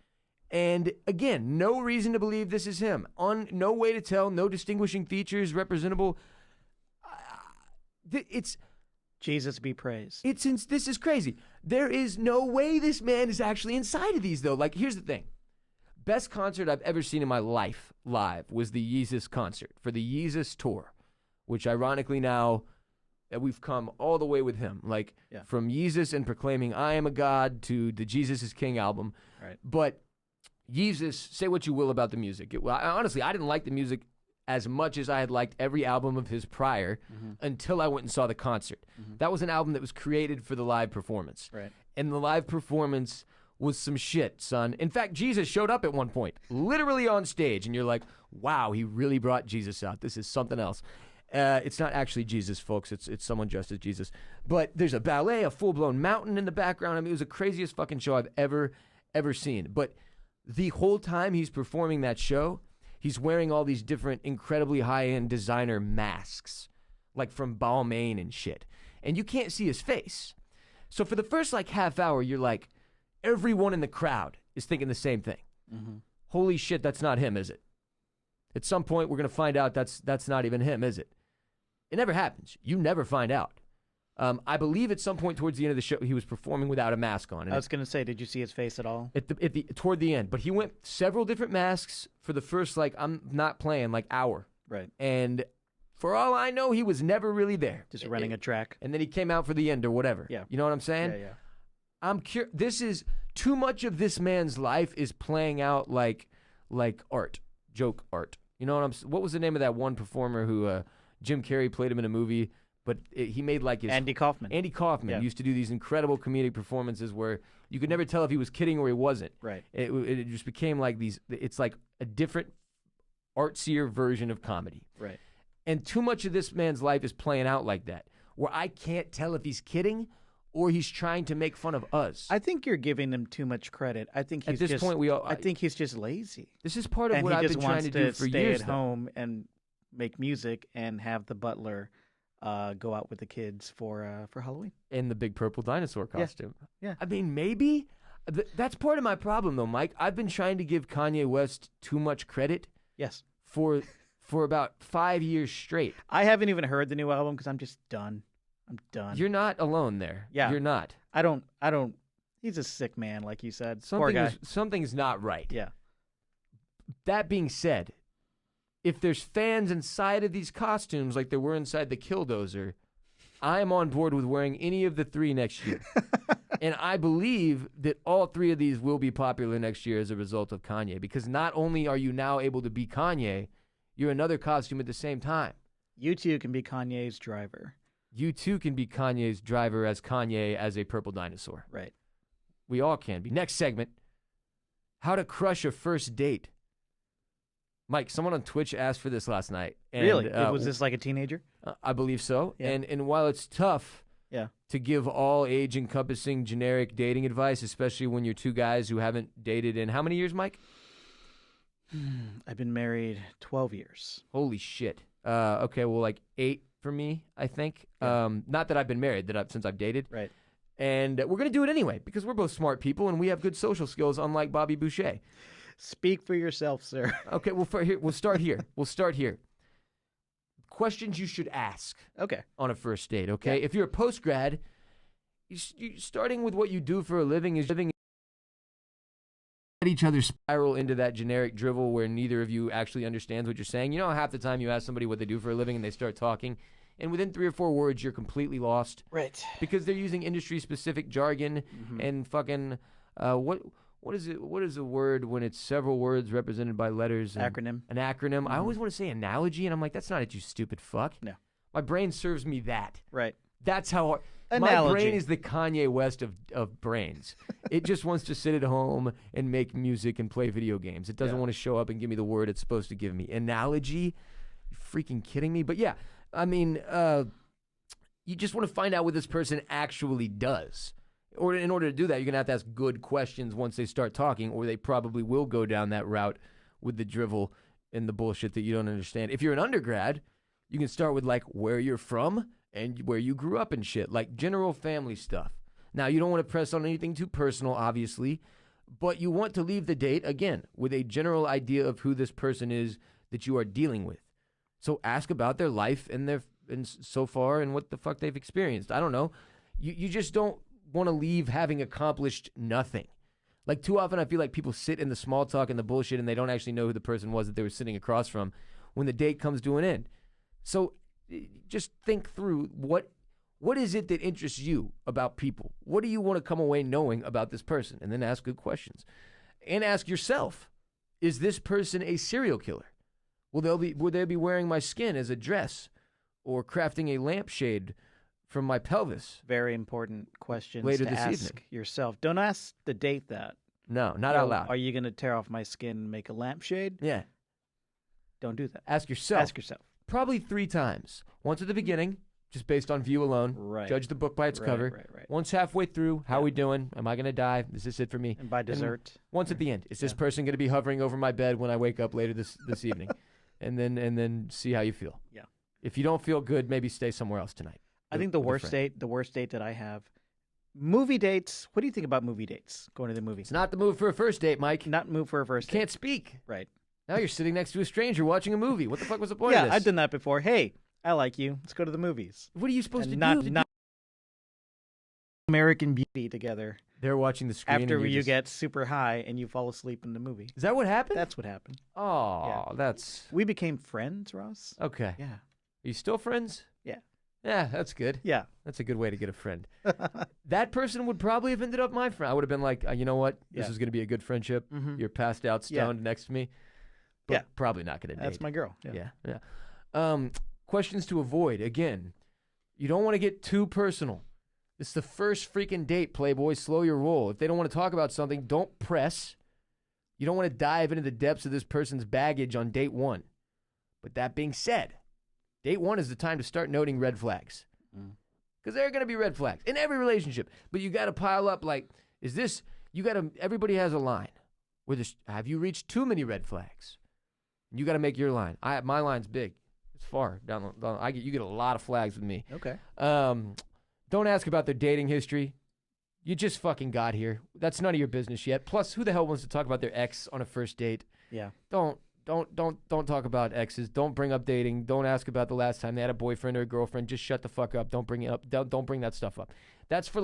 Speaker 2: And again, no reason to believe this is him. No way to tell. No distinguishing features representable. It's
Speaker 3: Jesus be praised.
Speaker 2: This is crazy. There is no way this man is actually inside of these, though. Like, here's the thing. Best concert I've ever seen in my life live was the Yeezus concert for the Yeezus tour, which ironically now we've come all the way with him. Like, from Yeezus and proclaiming I am a God to the Jesus is King album.
Speaker 3: Right.
Speaker 2: But Yeezus, say what you will about the music. Honestly, I didn't like the music as much as I had liked every album of his prior until I went and saw the concert. That was an album that was created for the live performance.
Speaker 3: Right.
Speaker 2: And the live performance was some shit, son. In fact, Jesus showed up at one point, literally on stage, and you're like, wow, he really brought Jesus out. This is something else. It's not actually Jesus, folks. It's someone dressed as Jesus. But there's a ballet, a full-blown mountain in the background. I mean, it was the craziest fucking show I've ever seen. But the whole time he's performing that show, he's wearing all these different incredibly high-end designer masks, like from Balmain and shit. And you can't see his face. So for the first like half hour, you're like, everyone in the crowd is thinking the same thing. Holy shit, that's not him, is it? At some point, we're going to find out that's not even him, is it? It never happens. You never find out. I believe at some point towards the end of the show, he was performing without a mask on.
Speaker 3: I was going to say, did you see his face at all?
Speaker 2: Toward the end. But he went several different masks for the first, like, I'm not playing, like, hour.
Speaker 3: Right.
Speaker 2: And for all I know, he was never really there.
Speaker 3: Just running a track.
Speaker 2: And then he came out for the end or whatever.
Speaker 3: Yeah.
Speaker 2: You know what I'm saying?
Speaker 3: Yeah.
Speaker 2: This is too much of this man's life is playing out like art, joke art. You know what was the name of that one performer who Jim Carrey played him in a movie, but he made like his
Speaker 3: Andy Kaufman.
Speaker 2: Andy Kaufman used to do these incredible comedic performances where you could never tell if he was kidding or he wasn't.
Speaker 3: Right.
Speaker 2: It just became like these. It's like a different, artsier version of comedy.
Speaker 3: Right.
Speaker 2: And too much of this man's life is playing out like that, where I can't tell if he's kidding or he's trying to make fun of us.
Speaker 3: I think you're giving him too much credit. I think he's
Speaker 2: At this point,
Speaker 3: I think he's just lazy.
Speaker 2: This is part of
Speaker 3: And
Speaker 2: what
Speaker 3: he
Speaker 2: I've
Speaker 3: just
Speaker 2: been trying
Speaker 3: wants
Speaker 2: to do for
Speaker 3: stay
Speaker 2: years.
Speaker 3: at
Speaker 2: though.
Speaker 3: home and make music and have the butler go out with the kids for Halloween.
Speaker 2: In the big purple dinosaur costume.
Speaker 3: Yeah.
Speaker 2: I mean, maybe. That's part of my problem, though, Mike. I've been trying to give Kanye West too much credit
Speaker 3: Yes.
Speaker 2: for about 5 years straight.
Speaker 3: I haven't even heard the new album because I'm just done. I'm done.
Speaker 2: You're not alone there.
Speaker 3: Yeah.
Speaker 2: You're not.
Speaker 3: I don't. He's a sick man, like you said. Poor guy.
Speaker 2: Something's not right.
Speaker 3: Yeah.
Speaker 2: That being said, if there's fans inside of these costumes like there were inside the Killdozer, I am on board with wearing any of the three next year. And I believe that all three of these will be popular next year as a result of Kanye, because not only are you now able to be Kanye, you're another costume at the same time.
Speaker 3: You too can be Kanye's driver.
Speaker 2: You too can be Kanye's driver as Kanye as a purple dinosaur.
Speaker 3: Right.
Speaker 2: We all can be. Next segment, how to crush a first date. Mike, someone on Twitch asked for this last night. And,
Speaker 3: Really? Was this like a teenager?
Speaker 2: I believe so.
Speaker 3: Yeah.
Speaker 2: And while it's tough
Speaker 3: Yeah.
Speaker 2: to give all age-encompassing generic dating advice, especially when you're two guys who haven't dated in how many years, Mike?
Speaker 3: I've been married 12 years.
Speaker 2: Holy shit. Okay, well, like 8 for me, I think.
Speaker 3: Yeah.
Speaker 2: Not that I've been married, since I've dated.
Speaker 3: Right.
Speaker 2: And we're going to do it anyway because we're both smart people and we have good social skills, unlike Bobby Boucher.
Speaker 3: Speak for yourself, sir.
Speaker 2: Okay, well, we'll start here. Questions you should ask
Speaker 3: Okay.
Speaker 2: on a first date, okay?
Speaker 3: Yeah.
Speaker 2: If you're a post-grad, you starting with what you do for a living is living let each other spiral into that generic drivel where neither of you actually understands what you're saying. You know how half the time you ask somebody what they do for a living and they start talking, and within 3 or 4 words, you're completely lost.
Speaker 3: Right.
Speaker 2: Because they're using industry-specific jargon and fucking, what is it? What is a word when it's several words represented by letters?
Speaker 3: Acronym.
Speaker 2: An acronym. I always want to say analogy, and I'm like, that's not it, you stupid fuck.
Speaker 3: No.
Speaker 2: My brain serves me that.
Speaker 3: Right.
Speaker 2: That's how my
Speaker 3: Analogy.
Speaker 2: brain is the Kanye West of brains. It just wants to sit at home and make music and play video games. It doesn't want to show up and give me the word it's supposed to give me. Analogy? You freaking kidding me? But yeah, I mean, you just want to find out what this person actually does. Or in order to do that, you're going to have to ask good questions once they start talking, or they probably will go down that route with the drivel and the bullshit that you don't understand. If you're an undergrad, you can start with like where you're from and where you grew up and shit, like general family stuff. Now, you don't want to press on anything too personal, obviously, but you want to leave the date, again, with a general idea of who this person is that you are dealing with. So ask about their life and so far and what the fuck they've experienced. I don't know. You just don't want to leave having accomplished nothing. Like, too often I feel like people sit in the small talk and the bullshit and they don't actually know who the person was that they were sitting across from when the date comes to an end. So just think through what is it that interests you about people? What do you want to come away knowing about this person? And then ask good questions. And ask yourself, is this person a serial killer? Will they be wearing my skin as a dress or crafting a lampshade from my pelvis?
Speaker 3: Very important questions
Speaker 2: Later
Speaker 3: to
Speaker 2: this
Speaker 3: ask
Speaker 2: evening.
Speaker 3: yourself. Don't ask the date that.
Speaker 2: No, not out loud.
Speaker 3: Are you going to tear off my skin and make a lampshade?
Speaker 2: Yeah.
Speaker 3: Don't do that.
Speaker 2: Ask yourself.
Speaker 3: Ask yourself.
Speaker 2: Probably 3 times. Once at the beginning, just based on view alone.
Speaker 3: Right.
Speaker 2: Judge the book by its cover.
Speaker 3: Right.
Speaker 2: Once halfway through, how we doing? Am I going to die? Is this it for me?
Speaker 3: And by dessert.
Speaker 2: Once at the end, is this person going to be hovering over my bed when I wake up later this evening? And then see how you feel.
Speaker 3: Yeah.
Speaker 2: If you don't feel good, maybe stay somewhere else tonight.
Speaker 3: I think the
Speaker 2: with a
Speaker 3: worst date that I have, movie dates. What do you think about movie dates? Going to the movies?
Speaker 2: It's not the move for a first date, Mike.
Speaker 3: Not move for a first date.
Speaker 2: Can't speak.
Speaker 3: Right.
Speaker 2: Now you're sitting next to a stranger watching a movie. What the fuck was the point
Speaker 3: Yeah,
Speaker 2: of this?
Speaker 3: I've done that before. Hey, I like you. Let's go to the movies.
Speaker 2: What are you supposed
Speaker 3: And
Speaker 2: to do?
Speaker 3: not American Beauty together
Speaker 2: They're watching the screen.
Speaker 3: after
Speaker 2: and
Speaker 3: you
Speaker 2: just...
Speaker 3: get super high and you fall asleep in the movie.
Speaker 2: Is that what happened?
Speaker 3: That's what happened.
Speaker 2: Oh, that's
Speaker 3: We became friends, Ross.
Speaker 2: okay.
Speaker 3: Yeah.
Speaker 2: Are you still friends?
Speaker 3: Yeah.
Speaker 2: Yeah, that's good.
Speaker 3: Yeah.
Speaker 2: That's a good way to get a friend. That person would probably have ended up my friend. I would have been like, you know what? This is going to be a good friendship. You're passed out, stoned next to me. But probably not going to date.
Speaker 3: That's my girl. Yeah.
Speaker 2: Yeah. Questions to avoid. Again, you don't want to get too personal. It's the first freaking date, Playboy. Slow your roll. If they don't want to talk about something, don't press. You don't want to dive into the depths of this person's baggage on date one. But that being said, date one is the time to start noting red flags. Because there are going to be red flags in every relationship. But you got to pile up like, everybody has a line. Have you reached too many red flags? You got to make your line. My line's big. It's far down. You get a lot of flags with me.
Speaker 3: Okay.
Speaker 2: Don't ask about their dating history. You just fucking got here. That's none of your business yet. Plus, who the hell wants to talk about their ex on a first date?
Speaker 3: Yeah.
Speaker 2: Don't talk about exes. Don't bring up dating. Don't ask about the last time they had a boyfriend or a girlfriend. Just shut the fuck up. Don't bring it up. Don't bring that stuff up. That's for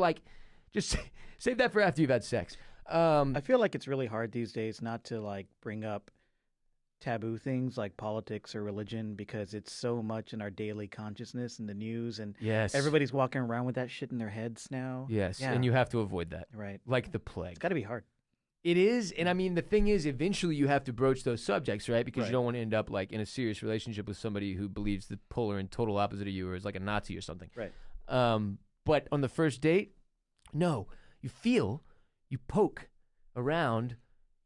Speaker 2: just save that for after you've had sex.
Speaker 3: I feel like it's really hard these days not to bring up taboo things like politics or religion because it's so much in our daily consciousness and the news, and everybody's walking around with that shit in their heads now.
Speaker 2: Yes, and you have to avoid that.
Speaker 3: Right.
Speaker 2: Like the plague.
Speaker 3: It's got to be hard.
Speaker 2: It is, and I mean, the thing is, eventually you have to broach those subjects, right? Because you don't want to end up in a serious relationship with somebody who believes the polar and total opposite of you or is like a Nazi or something.
Speaker 3: Right.
Speaker 2: But on the first date, no. You poke around,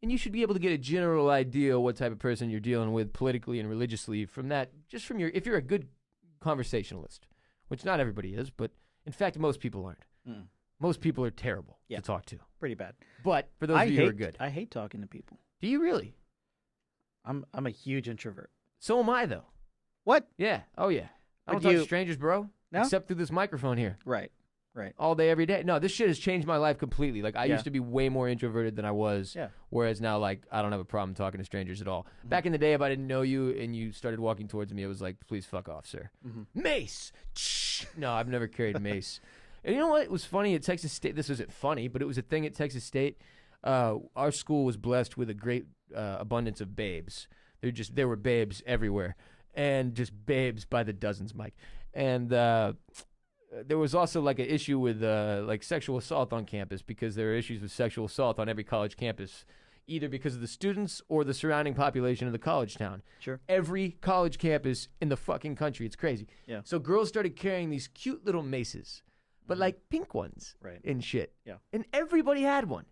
Speaker 2: and you should be able to get a general idea what type of person you're dealing with politically and religiously from that, if you're a good conversationalist, which not everybody is, but in fact, most people aren't. Most people are terrible to talk to.
Speaker 3: Pretty bad.
Speaker 2: But for those of you who are good.
Speaker 3: I hate talking to people.
Speaker 2: Do you really?
Speaker 3: I'm a huge introvert.
Speaker 2: So am I, though.
Speaker 3: What?
Speaker 2: Yeah. Oh, yeah. I don't talk to strangers, bro.
Speaker 3: No?
Speaker 2: Except through this microphone here.
Speaker 3: Right.
Speaker 2: All day, every day. No, this shit has changed my life completely. I used to be way more introverted than I was.
Speaker 3: Yeah.
Speaker 2: Whereas now, I don't have a problem talking to strangers at all. Back in the day, if I didn't know you and you started walking towards me, it was like, please fuck off, sir. Mace! No, I've never carried mace. And you know what? It was funny at Texas State. This isn't funny, but it was a thing at Texas State. Our school was blessed with a great abundance of babes. There were babes everywhere. And just babes by the dozens, Mike. And there was also an issue with sexual assault on campus because there are issues with sexual assault on every college campus, either because of the students or the surrounding population of the college town.
Speaker 3: Sure.
Speaker 2: Every college campus in the fucking country. It's crazy.
Speaker 3: Yeah.
Speaker 2: So girls started carrying these cute little maces, but pink ones and shit.
Speaker 3: Yeah.
Speaker 2: And everybody had one.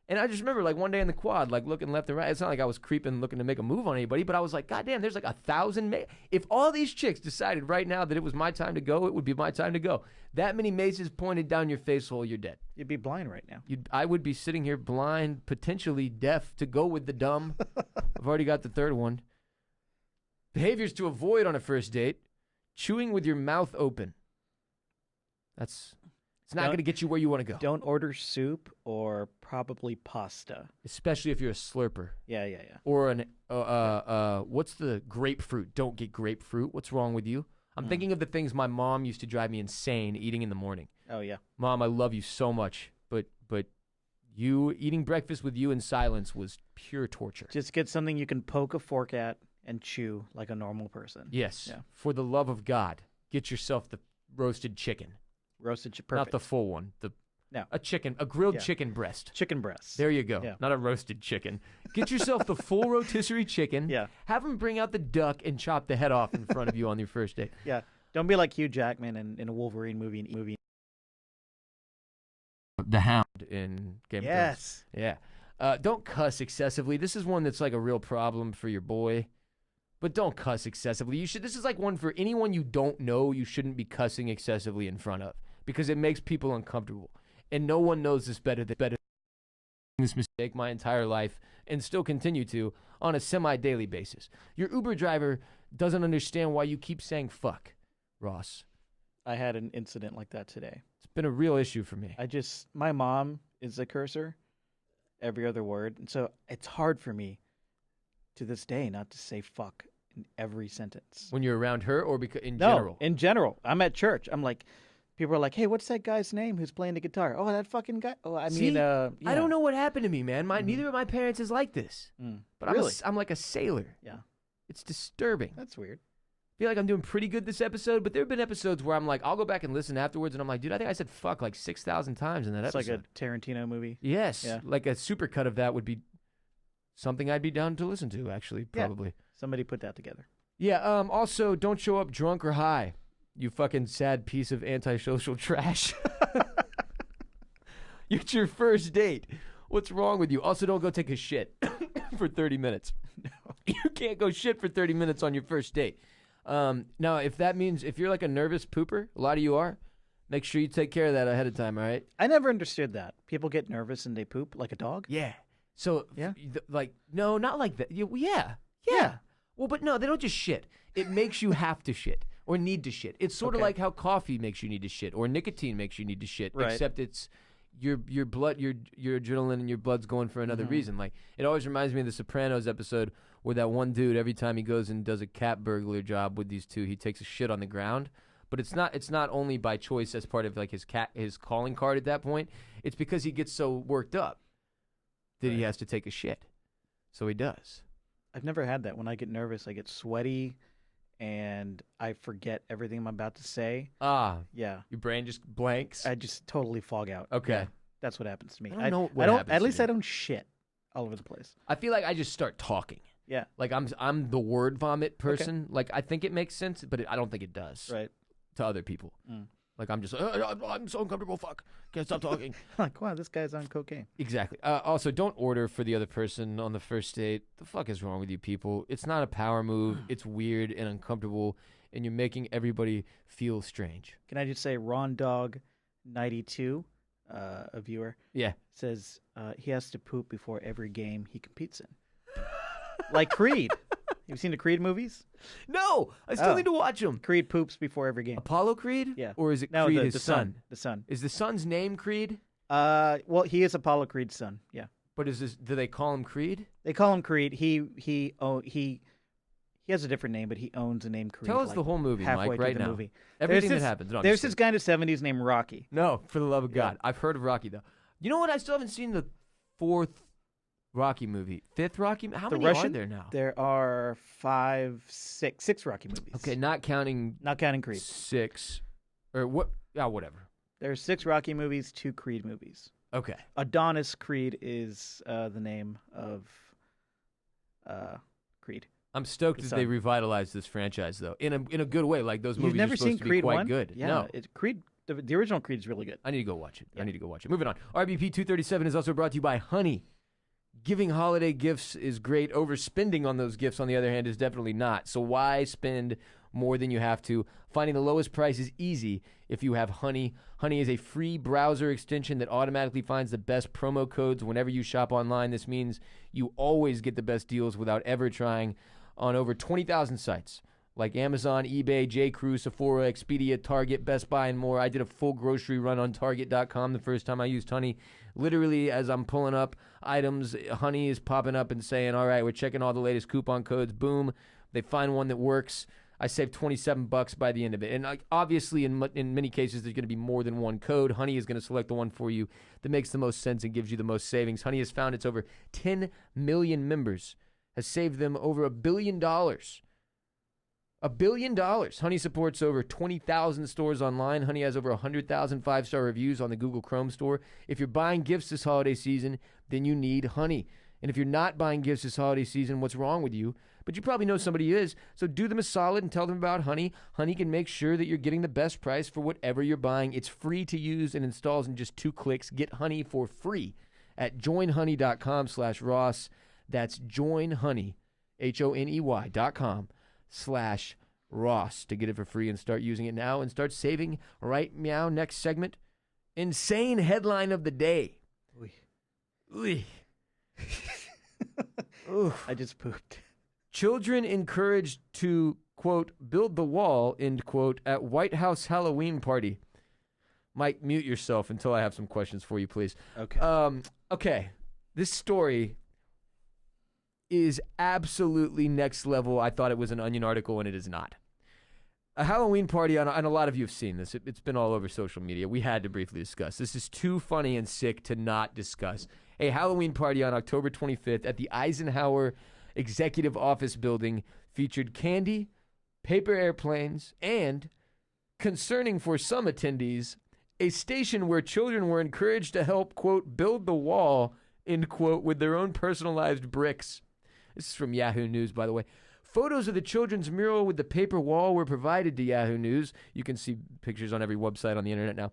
Speaker 2: And I just remember one day in the quad, looking left and right. It's not like I was creeping, looking to make a move on anybody, but I was like, God damn, there's 1,000 if all these chicks decided right now that it was my time to go, it would be my time to go. That many maces pointed down your face hole, you're dead.
Speaker 3: You'd be blind right now.
Speaker 2: I would be sitting here blind, potentially deaf, to go with the dumb. I've already got the third one. Behaviors to avoid on a first date. Chewing with your mouth open. It's not going to get you where you want to go.
Speaker 3: Don't order soup or probably pasta.
Speaker 2: Especially if you're a slurper.
Speaker 3: Yeah.
Speaker 2: Or what's the grapefruit? Don't get grapefruit. What's wrong with you? I'm thinking of the things my mom used to drive me insane eating in the morning.
Speaker 3: Oh, yeah.
Speaker 2: Mom, I love you so much, but you eating breakfast with you in silence was pure torture.
Speaker 3: Just get something you can poke a fork at and chew like a normal person.
Speaker 2: Yes.
Speaker 3: Yeah.
Speaker 2: For the love of God, get yourself the roasted chicken.
Speaker 3: Roasted chicken.
Speaker 2: Not the full one.
Speaker 3: No.
Speaker 2: A grilled chicken breast.
Speaker 3: Chicken breast.
Speaker 2: There you go.
Speaker 3: Yeah.
Speaker 2: Not a roasted chicken. Get yourself the full rotisserie chicken.
Speaker 3: Yeah.
Speaker 2: Have them bring out the duck and chop the head off in front of you on your first date.
Speaker 3: Yeah. Don't be like Hugh Jackman in a Wolverine movie.
Speaker 2: The Hound in Game of Thrones.
Speaker 3: Yes.
Speaker 2: Yeah. Don't cuss excessively. This is one that's a real problem for your boy. But don't cuss excessively. This is one for anyone you don't know you shouldn't be cussing excessively in front of. Because it makes people uncomfortable. And no one knows this better than this mistake my entire life and still continue to on a semi-daily basis. Your Uber driver doesn't understand why you keep saying fuck, Ross.
Speaker 3: I had an incident like that today.
Speaker 2: It's been a real issue for me.
Speaker 3: My mom is a cursor, every other word. And so it's hard for me to this day not to say fuck in every sentence.
Speaker 2: When you're around her or in general?
Speaker 3: In general. I'm at church. I'm like, people are like, hey, what's that guy's name who's playing the guitar? Oh, that fucking guy. Oh, I
Speaker 2: don't know what happened to me, man. Neither of my parents is like this. But
Speaker 3: really?
Speaker 2: I'm like a sailor.
Speaker 3: Yeah.
Speaker 2: It's disturbing.
Speaker 3: That's weird.
Speaker 2: feel like I'm doing pretty good this episode, but there have been episodes where I'm like, I'll go back and listen afterwards, and I'm like, dude, I think I said fuck like 6,000 times in that
Speaker 3: It's
Speaker 2: episode.
Speaker 3: like a Tarantino movie.
Speaker 2: Yes.
Speaker 3: Yeah.
Speaker 2: Like a supercut of that would be something I'd be down to listen to, actually, probably.
Speaker 3: Yeah. Somebody put that together.
Speaker 2: Yeah, also, don't show up drunk or high, you fucking sad piece of antisocial trash. It's your first date. What's wrong with you? Also, don't go take a shit for 30 minutes. No. You can't go shit for 30 minutes on your first date. Now, if that means, if you're like a nervous pooper, a lot of you are, make sure you take care of that ahead of time, all right?
Speaker 3: I never understood that. People get nervous and they poop like a dog?
Speaker 2: Yeah. So,
Speaker 3: Yeah?
Speaker 2: like, no, not like that. Yeah. Well, but no, they don't just shit. It makes you have to shit or need to shit. It's sort of
Speaker 3: Okay.
Speaker 2: like how coffee makes you need to shit or nicotine makes you need to shit,
Speaker 3: Right.
Speaker 2: except it's your blood, your adrenaline and your blood's going for another reason. Like, it always reminds me of the Sopranos episode where that one dude, every time he goes and does a cat burglar job with these two, he takes a shit on the ground. But it's not only by choice as part of like his calling card at that point. It's because he gets so worked up that he has to take a shit. So he does.
Speaker 3: I've never had that. When I get nervous, I get sweaty and I forget everything I'm about to say.
Speaker 2: Ah,
Speaker 3: Yeah.
Speaker 2: your brain just blanks.
Speaker 3: I just totally fog out.
Speaker 2: Okay.
Speaker 3: Yeah, that's what happens to me.
Speaker 2: I don't know what happens
Speaker 3: At
Speaker 2: to
Speaker 3: least
Speaker 2: you.
Speaker 3: I don't shit all over the place.
Speaker 2: I feel like I just start talking.
Speaker 3: Yeah.
Speaker 2: Like I'm the word vomit person. Like I think it makes sense, but I don't think it does
Speaker 3: Right.
Speaker 2: to other people.
Speaker 3: Mm.
Speaker 2: Like I'm just I'm so uncomfortable. Fuck, can't stop talking.
Speaker 3: Like, wow, this guy's on cocaine.
Speaker 2: Exactly. Also, don't order for the other person on the first date. The fuck is wrong with you people? It's not a power move. It's weird and uncomfortable, and you're making everybody feel strange.
Speaker 3: Can I just say Ron Dog 92, a viewer,
Speaker 2: Yeah.
Speaker 3: says he has to poop before every game he competes in. Like Creed. You've seen the Creed movies?
Speaker 2: No, I still
Speaker 3: Oh.
Speaker 2: need to watch them.
Speaker 3: Creed poops before every game.
Speaker 2: Apollo Creed?
Speaker 3: Yeah.
Speaker 2: Or is it
Speaker 3: No,
Speaker 2: Creed
Speaker 3: the
Speaker 2: his
Speaker 3: son. The son.
Speaker 2: Is the son's name Creed?
Speaker 3: Well, he is Apollo Creed's son. Yeah.
Speaker 2: But do they call him Creed?
Speaker 3: They call him Creed. He has a different name, but he owns the name Creed.
Speaker 2: Tell us
Speaker 3: like,
Speaker 2: the whole movie,
Speaker 3: halfway
Speaker 2: Mike,
Speaker 3: through
Speaker 2: right
Speaker 3: the
Speaker 2: now.
Speaker 3: Movie.
Speaker 2: Everything
Speaker 3: There's
Speaker 2: that happens. No, I'm
Speaker 3: There's
Speaker 2: just
Speaker 3: this guy in the 70s named Rocky.
Speaker 2: No, for the love of
Speaker 3: Yeah.
Speaker 2: God. I've heard of Rocky, though. You know what? I still haven't seen the fourth Rocky movie. Fifth Rocky? How
Speaker 3: The
Speaker 2: many
Speaker 3: Russian?
Speaker 2: are there now?
Speaker 3: There are six Rocky movies.
Speaker 2: Okay, not counting
Speaker 3: Not counting Creed.
Speaker 2: 6. Or what? Yeah, whatever.
Speaker 3: There's 6 Rocky movies, 2 Creed movies.
Speaker 2: Okay.
Speaker 3: Adonis Creed is the name of Creed.
Speaker 2: I'm stoked
Speaker 3: Good
Speaker 2: that they
Speaker 3: son.
Speaker 2: revitalized this franchise, though, in a good way. Like, those
Speaker 3: You've
Speaker 2: movies
Speaker 3: never
Speaker 2: are supposed
Speaker 3: seen
Speaker 2: to be
Speaker 3: Creed
Speaker 2: quite
Speaker 3: 1?
Speaker 2: good.
Speaker 3: Yeah,
Speaker 2: No.
Speaker 3: Creed. The original Creed is really good.
Speaker 2: I need to go watch it.
Speaker 3: Yeah.
Speaker 2: I need to go watch it. Moving on. RBP 237 is also brought to you by Honey. Giving holiday gifts is great. Overspending on those gifts, on the other hand, is definitely not. So why spend more than you have to? Finding the lowest price is easy if you have Honey. Honey is a free browser extension that automatically finds the best promo codes whenever you shop online. This means you always get the best deals without ever trying on over 20,000 sites like Amazon, eBay, J.Crew, Sephora, Expedia, Target, Best Buy, and more. I did a full grocery run on Target.com the first time I used Honey. Literally, as I'm pulling up items, Honey is popping up and saying, all right, we're checking all the latest coupon codes. Boom. They find one that works. I saved $27 by the end of it. And obviously, in many cases, there's going to be more than one code. Honey is going to select the one for you that makes the most sense and gives you the most savings. Honey has found its over 10 million members, has saved them over $1 billion. $1 billion. Honey supports over 20,000 stores online. Honey has over 100,000 5-star reviews on the Google Chrome store. If you're buying gifts this holiday season, then you need Honey. And if you're not buying gifts this holiday season, what's wrong with you? But you probably know somebody who is. So do them a solid and tell them about Honey. Honey can make sure that you're getting the best price for whatever you're buying. It's free to use and installs in just 2 clicks. Get Honey for free at joinhoney.com/Ross. That's joinhoney, HONEY.com/Ross to get it for free and start using it now and start saving right meow. Next segment, insane headline of the day. Oy. Oof.
Speaker 3: I just pooped.
Speaker 2: Children encouraged to, quote, build the wall, end quote, at White House Halloween party. Mike, mute yourself until I have some questions for you, please.
Speaker 3: Okay.
Speaker 2: Okay. This story is absolutely next level. I thought it was an Onion article, and it is not. A Halloween party, and a lot of you have seen this. It's been all over social media. We had to briefly discuss. This is too funny and sick to not discuss. A Halloween party on October 25th at the Eisenhower Executive Office Building featured candy, paper airplanes, and, concerning for some attendees, a station where children were encouraged to help, quote, build the wall, end quote, with their own personalized bricks. This is from Yahoo News, by the way. Photos of the children's mural with the paper wall were provided to Yahoo News. You can see pictures on every website on the internet now.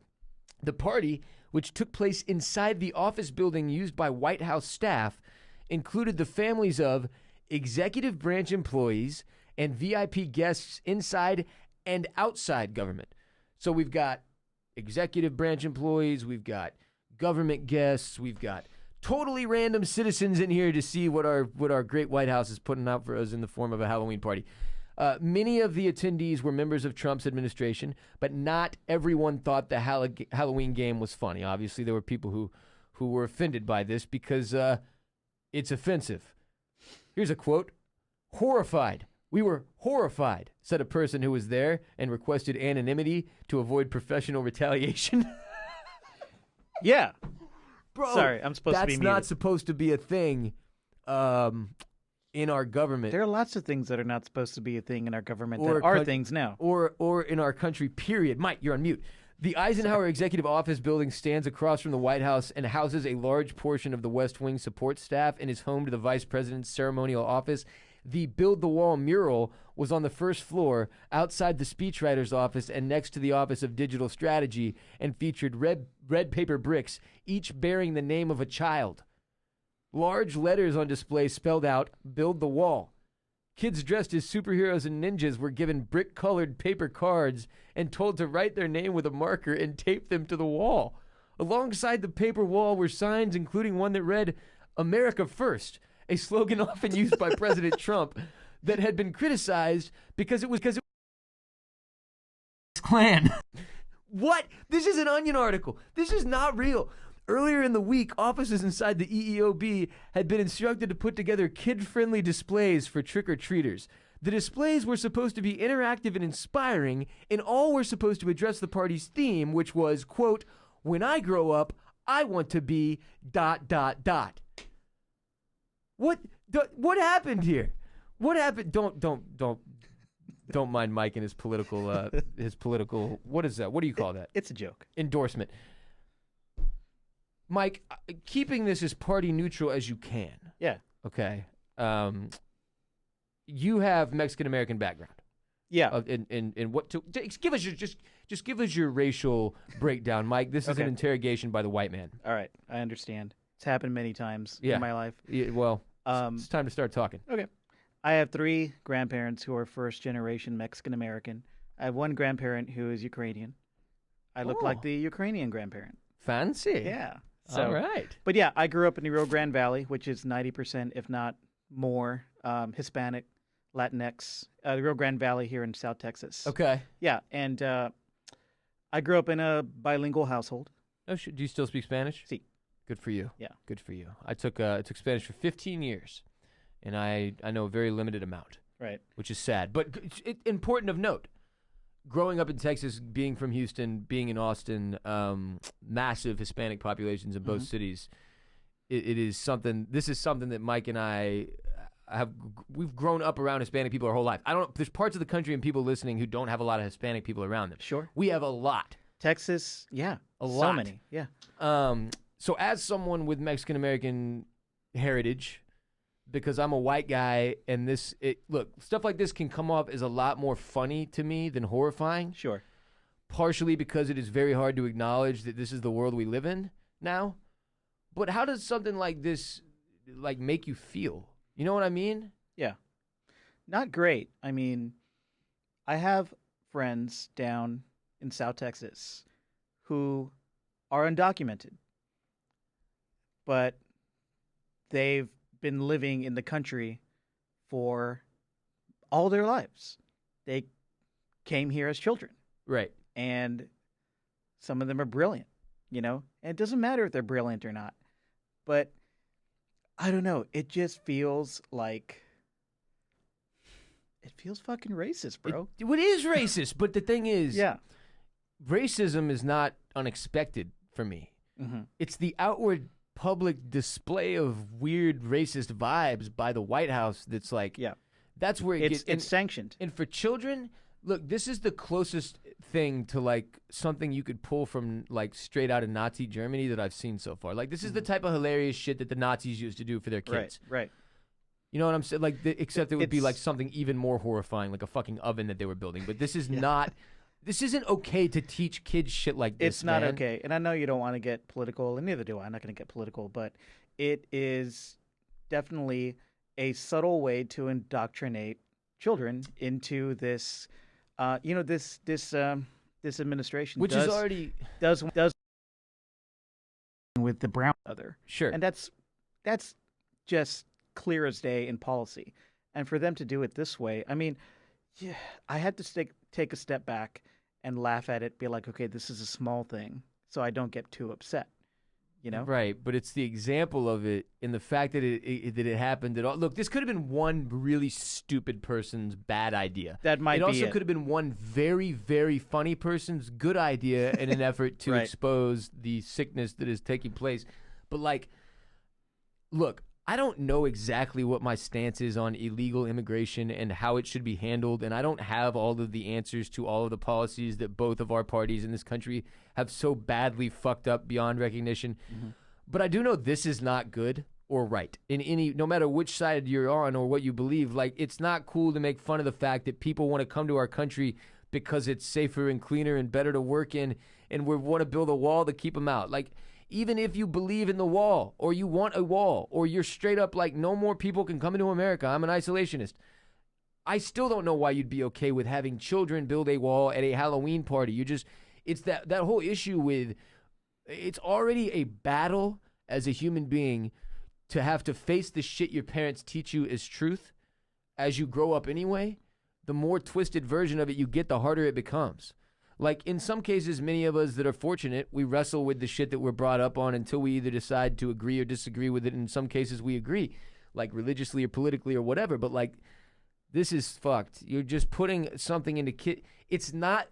Speaker 2: The party, which took place inside the office building used by White House staff, included the families of executive branch employees and VIP guests inside and outside government. So we've got executive branch employees, we've got government guests, we've got totally random citizens in here to see what our great White House is putting out for us in the form of a Halloween party. Many of the attendees were members of Trump's administration, but not everyone thought the Halloween game was funny. Obviously, there were people who were offended by this because it's offensive. Here's a quote. "Horrified. We were horrified," said a person who was there and requested anonymity to avoid professional retaliation.
Speaker 3: Yeah.
Speaker 2: Bro,
Speaker 3: sorry, I'm supposed to be
Speaker 2: that's
Speaker 3: muted.
Speaker 2: not supposed to be a thing in our government.
Speaker 3: There are lots of things that are not supposed to be a thing in our government
Speaker 2: Or
Speaker 3: that are
Speaker 2: coun-
Speaker 3: things now.
Speaker 2: Or in our country, period. Mike, you're on mute. The Eisenhower Executive Office building stands across from the White House and houses a large portion of the West Wing support staff and is home to the Vice President's ceremonial office. The Build the Wall mural was on the first floor outside the speechwriter's office and next to the Office of Digital Strategy and featured red paper bricks, each bearing the name of a child. Large letters on display spelled out, "Build the Wall." Kids dressed as superheroes and ninjas were given brick-colored paper cards and told to write their name with a marker and tape them to the wall. Alongside the paper wall were signs, including one that read, "America First," a slogan often used by President Trump that had been criticized because it was Klan. What? This is an Onion article. This is not real. Earlier in the week, offices inside the EEOB had been instructed to put together kid-friendly displays for trick-or-treaters. The displays were supposed to be interactive and inspiring, and all were supposed to address the party's theme, which was, quote, "When I grow up, I want to be ... What happened here? What happened? Don't mind Mike and his political what is that? What do you call that?
Speaker 3: It's a joke.
Speaker 2: Endorsement. Mike, keeping this as party neutral as you can.
Speaker 3: Yeah.
Speaker 2: Okay. You have Mexican American background.
Speaker 3: Yeah.
Speaker 2: In what to give us your just give us your racial breakdown, Mike. This is an interrogation by the white man.
Speaker 3: All right. I understand. It's happened many times in my life.
Speaker 2: Yeah, well, it's time to start talking.
Speaker 3: Okay. I have 3 grandparents who are first-generation Mexican American. I have 1 grandparent who is Ukrainian. I look like the Ukrainian grandparent.
Speaker 2: Fancy.
Speaker 3: Yeah. So,
Speaker 2: all right.
Speaker 3: But yeah, I grew up in the Rio Grande Valley, which is 90%, if not more, Hispanic, Latinx. The Rio Grande Valley here in South Texas.
Speaker 2: Okay.
Speaker 3: Yeah, and I grew up in a bilingual household.
Speaker 2: Oh, do you still speak Spanish?
Speaker 3: Sí.
Speaker 2: Good for you.
Speaker 3: Yeah.
Speaker 2: Good for you. I took Spanish for 15 years, and I know a very limited amount.
Speaker 3: Right.
Speaker 2: Which is sad, but important of note. Growing up in Texas, being from Houston, being in Austin, massive Hispanic populations in both cities, it is something. This is something that Mike and I we've grown up around Hispanic people our whole life. I don't. There's parts of the country and people listening who don't have a lot of Hispanic people around them.
Speaker 3: Sure.
Speaker 2: We have a lot.
Speaker 3: Texas, yeah,
Speaker 2: a
Speaker 3: so
Speaker 2: lot.
Speaker 3: many, yeah.
Speaker 2: So as someone with Mexican American heritage, because I'm a white guy, and look, stuff like this can come off as a lot more funny to me than horrifying.
Speaker 3: Sure.
Speaker 2: Partially because it is very hard to acknowledge that this is the world we live in now. But how does something like this, make you feel? You know what I mean?
Speaker 3: Yeah. Not great. I mean, I have friends down in South Texas who are undocumented, but they've been living in the country for all their lives. They came here as children.
Speaker 2: Right.
Speaker 3: And some of them are brilliant, and it doesn't matter if they're brilliant or not. But I don't know. It just feels like it feels fucking racist, bro.
Speaker 2: It is racist, but the thing is,
Speaker 3: Yeah.
Speaker 2: racism is not unexpected for me.
Speaker 3: Mm-hmm.
Speaker 2: It's the outward public display of weird racist vibes by the White House that's That's where
Speaker 3: it's sanctioned.
Speaker 2: And for children, look, this is the closest thing to like something you could pull from like straight out of Nazi Germany that I've seen so far. Like this is the type of hilarious shit that the Nazis used to do for their kids.
Speaker 3: Right.
Speaker 2: You know what I'm saying? Like, except it would be like something even more horrifying, like a fucking oven that they were building. But this is not. This isn't okay to teach kids shit like this.
Speaker 3: It's not okay, and I know you don't want to get political, and neither do I. I'm not going to get political, but it is definitely a subtle way to indoctrinate children into this. This administration,
Speaker 2: which is already
Speaker 3: does with the brown other.
Speaker 2: Sure,
Speaker 3: and that's just clear as day in policy. And for them to do it this way, I mean, yeah, I had to take a step back and laugh at it, be like, okay, this is a small thing, so I don't get too upset. You know?
Speaker 2: Right, but it's the example of it and the fact that it happened at all. Look, this could have been one really stupid person's bad idea.
Speaker 3: That might be it.
Speaker 2: Also could have been one very, very funny person's good idea in an effort to expose the sickness that is taking place. But, like, look, I don't know exactly what my stance is on illegal immigration and how it should be handled, and I don't have all of the answers to all of the policies that both of our parties in this country have so badly fucked up beyond recognition. Mm-hmm. But I do know this is not good or right in any, no matter which side you're on or what you believe. Like, it's not cool to make fun of the fact that people want to come to our country because it's safer and cleaner and better to work in, and we want to build a wall to keep them out. Like, even if you believe in the wall or you want a wall or you're straight up like no more people can come into America, I'm an isolationist, I still don't know why you'd be okay with having children build a wall at a Halloween party. It's that whole issue with, it's already a battle as a human being to have to face the shit your parents teach you as truth as you grow up anyway. The more twisted version of it you get, the harder it becomes. Like, in some cases, many of us that are fortunate, we wrestle with the shit that we're brought up on until we either decide to agree or disagree with it. In some cases, we agree, like religiously or politically or whatever. But, like, this is fucked. You're just putting something into kid. It's not.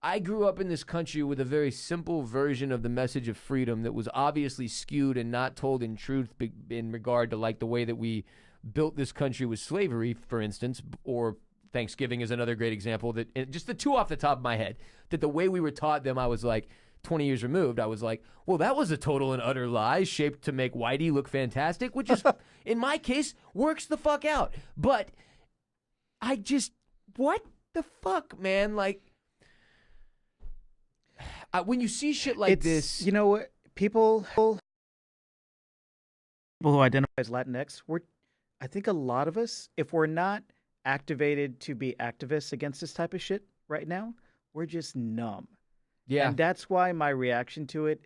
Speaker 2: I grew up in this country with a very simple version of the message of freedom that was obviously skewed and not told in truth in regard to, like, the way that we built this country with slavery, for instance, or Thanksgiving is another great example. That just the two off the top of my head, that the way we were taught them, I was like 20 years removed. I was like, well, that was a total and utter lie shaped to make Whitey look fantastic, which is, in my case, works the fuck out. But I just, what the fuck, man? Like, when you see shit like this,
Speaker 3: you know what, people who identify as Latinx, I think a lot of us, if we're not activated to be activists against this type of shit right now, we're just numb. Yeah. And that's why my reaction to it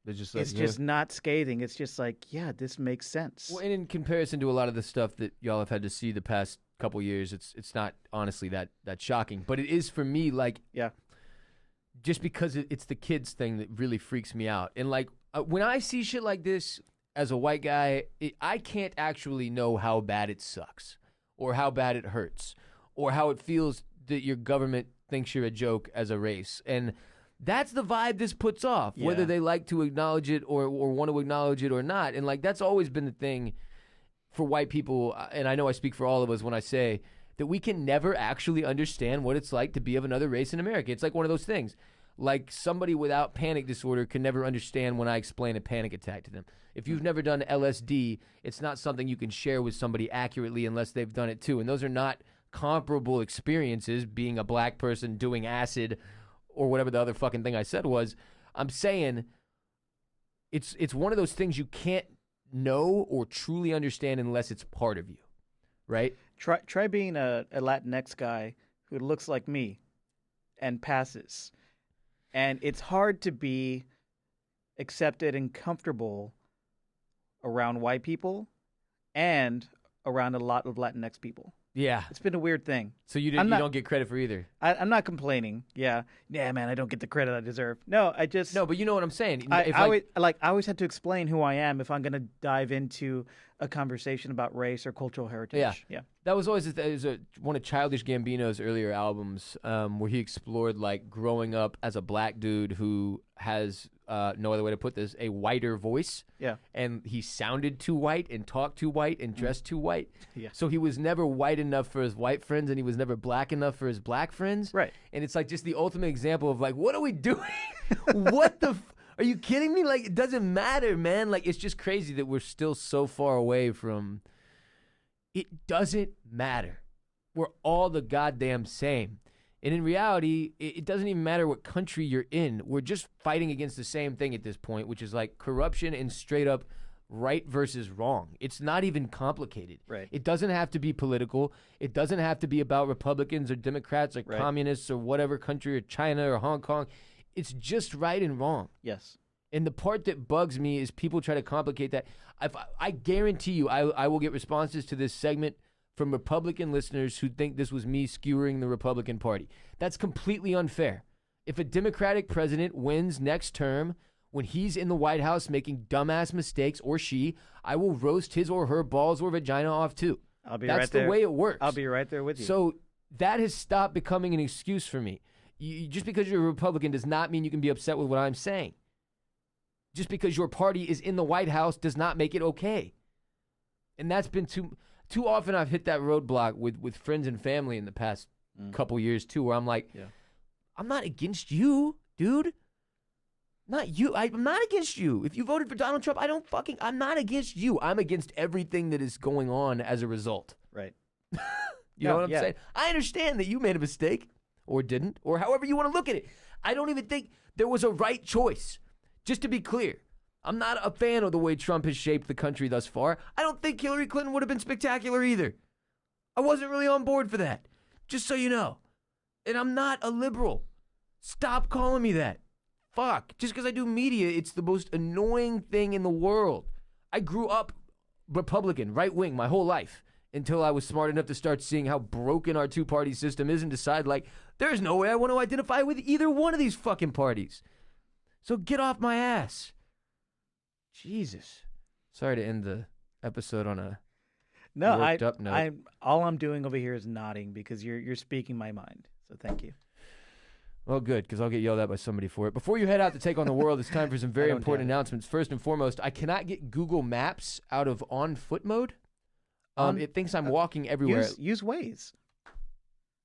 Speaker 3: is just not scathing. It's just like, yeah, this makes sense.
Speaker 2: Well, and in comparison to a lot of the stuff that y'all have had to see the past couple years, it's not honestly that shocking. But it is for me, like,
Speaker 3: yeah,
Speaker 2: just because it's the kids thing that really freaks me out. And like, when I see shit like this as a white guy, I can't actually know how bad it sucks, or how bad it hurts, or how it feels that your government thinks you're a joke as a race. And that's the vibe this puts off, whether they like to acknowledge it or want to acknowledge it or not. And, like, that's always been the thing for white people, and I know I speak for all of us when I say that we can never actually understand what it's like to be of another race in America. It's like one of those things. Like, somebody without panic disorder can never understand when I explain a panic attack to them. If you've never done LSD, it's not something you can share with somebody accurately unless they've done it too. And those are not comparable experiences, being a black person doing acid or whatever the other fucking thing I said was. I'm saying it's one of those things you can't know or truly understand unless it's part of you, right?
Speaker 3: Try being a Latinx guy who looks like me and passes. And it's hard to be accepted and comfortable around white people and around a lot of Latinx people.
Speaker 2: Yeah.
Speaker 3: It's been a weird thing.
Speaker 2: So you don't get credit for either.
Speaker 3: I'm not complaining. Yeah, man, I don't get the credit I deserve. No,
Speaker 2: but you know what I'm saying.
Speaker 3: I always had to explain who I am if I'm going to dive into a conversation about race or cultural heritage.
Speaker 2: Yeah. That was always one of Childish Gambino's earlier albums, where he explored, like, growing up as a black dude who has, no other way to put this, a whiter voice.
Speaker 3: Yeah.
Speaker 2: And he sounded too white and talked too white and dressed too white.
Speaker 3: Yeah.
Speaker 2: So he was never white enough for his white friends, and he was never black enough for his black friends.
Speaker 3: Right.
Speaker 2: And it's like just the ultimate example of like, what are we doing? What the are you kidding me? Like, it doesn't matter, man. Like, it's just crazy that we're still so far away from it. Doesn't matter. We're all the goddamn same. And in reality, it doesn't even matter what country you're in. We're just fighting against the same thing at this point, which is like corruption and straight up right versus wrong. It's not even complicated.
Speaker 3: Right.
Speaker 2: It doesn't have to be political. It doesn't have to be about Republicans or Democrats or communists or whatever country or China or Hong Kong. It's just right and wrong.
Speaker 3: Yes.
Speaker 2: And the part that bugs me is people try to complicate that. I guarantee you I will get responses to this segment from Republican listeners who think this was me skewering the Republican Party. That's completely unfair. If a Democratic president wins next term, when he's in the White House making dumbass mistakes, or she, I will roast his or her balls or vagina off too.
Speaker 3: I'll be
Speaker 2: That's
Speaker 3: right there.
Speaker 2: the way it works.
Speaker 3: I'll be right there with you.
Speaker 2: So that has stopped becoming an excuse for me. Just because you're a Republican does not mean you can be upset with what I'm saying. Just because your party is in the White House does not make it okay. And that's been too often I've hit that roadblock with friends and family in the past couple years too, where I'm like, I'm not against you, dude. Not you. I'm not against you. If you voted for Donald Trump, I'm not against you. I'm against everything that is going on as a result.
Speaker 3: Right.
Speaker 2: You know what I'm saying? I understand that you made a mistake or didn't, or however you want to look at it. I don't even think there was a right choice. Just to be clear, I'm not a fan of the way Trump has shaped the country thus far. I don't think Hillary Clinton would have been spectacular either. I wasn't really on board for that, just so you know. And I'm not a liberal. Stop calling me that. Fuck. Just because I do media, it's the most annoying thing in the world. I grew up Republican, right-wing, my whole life until I was smart enough to start seeing how broken our two-party system is and decide, like, there's no way I want to identify with either one of these fucking parties. So get off my ass. Jesus. Sorry to end the episode on a worked up note.
Speaker 3: All I'm doing over here is nodding because you're speaking my mind. So thank you.
Speaker 2: Well, good, because I'll get yelled at by somebody for it. Before you head out to take on the world, it's time for some very important announcements. First and foremost, I cannot get Google Maps out of on foot mode. It thinks I'm walking everywhere.
Speaker 3: Use Waze.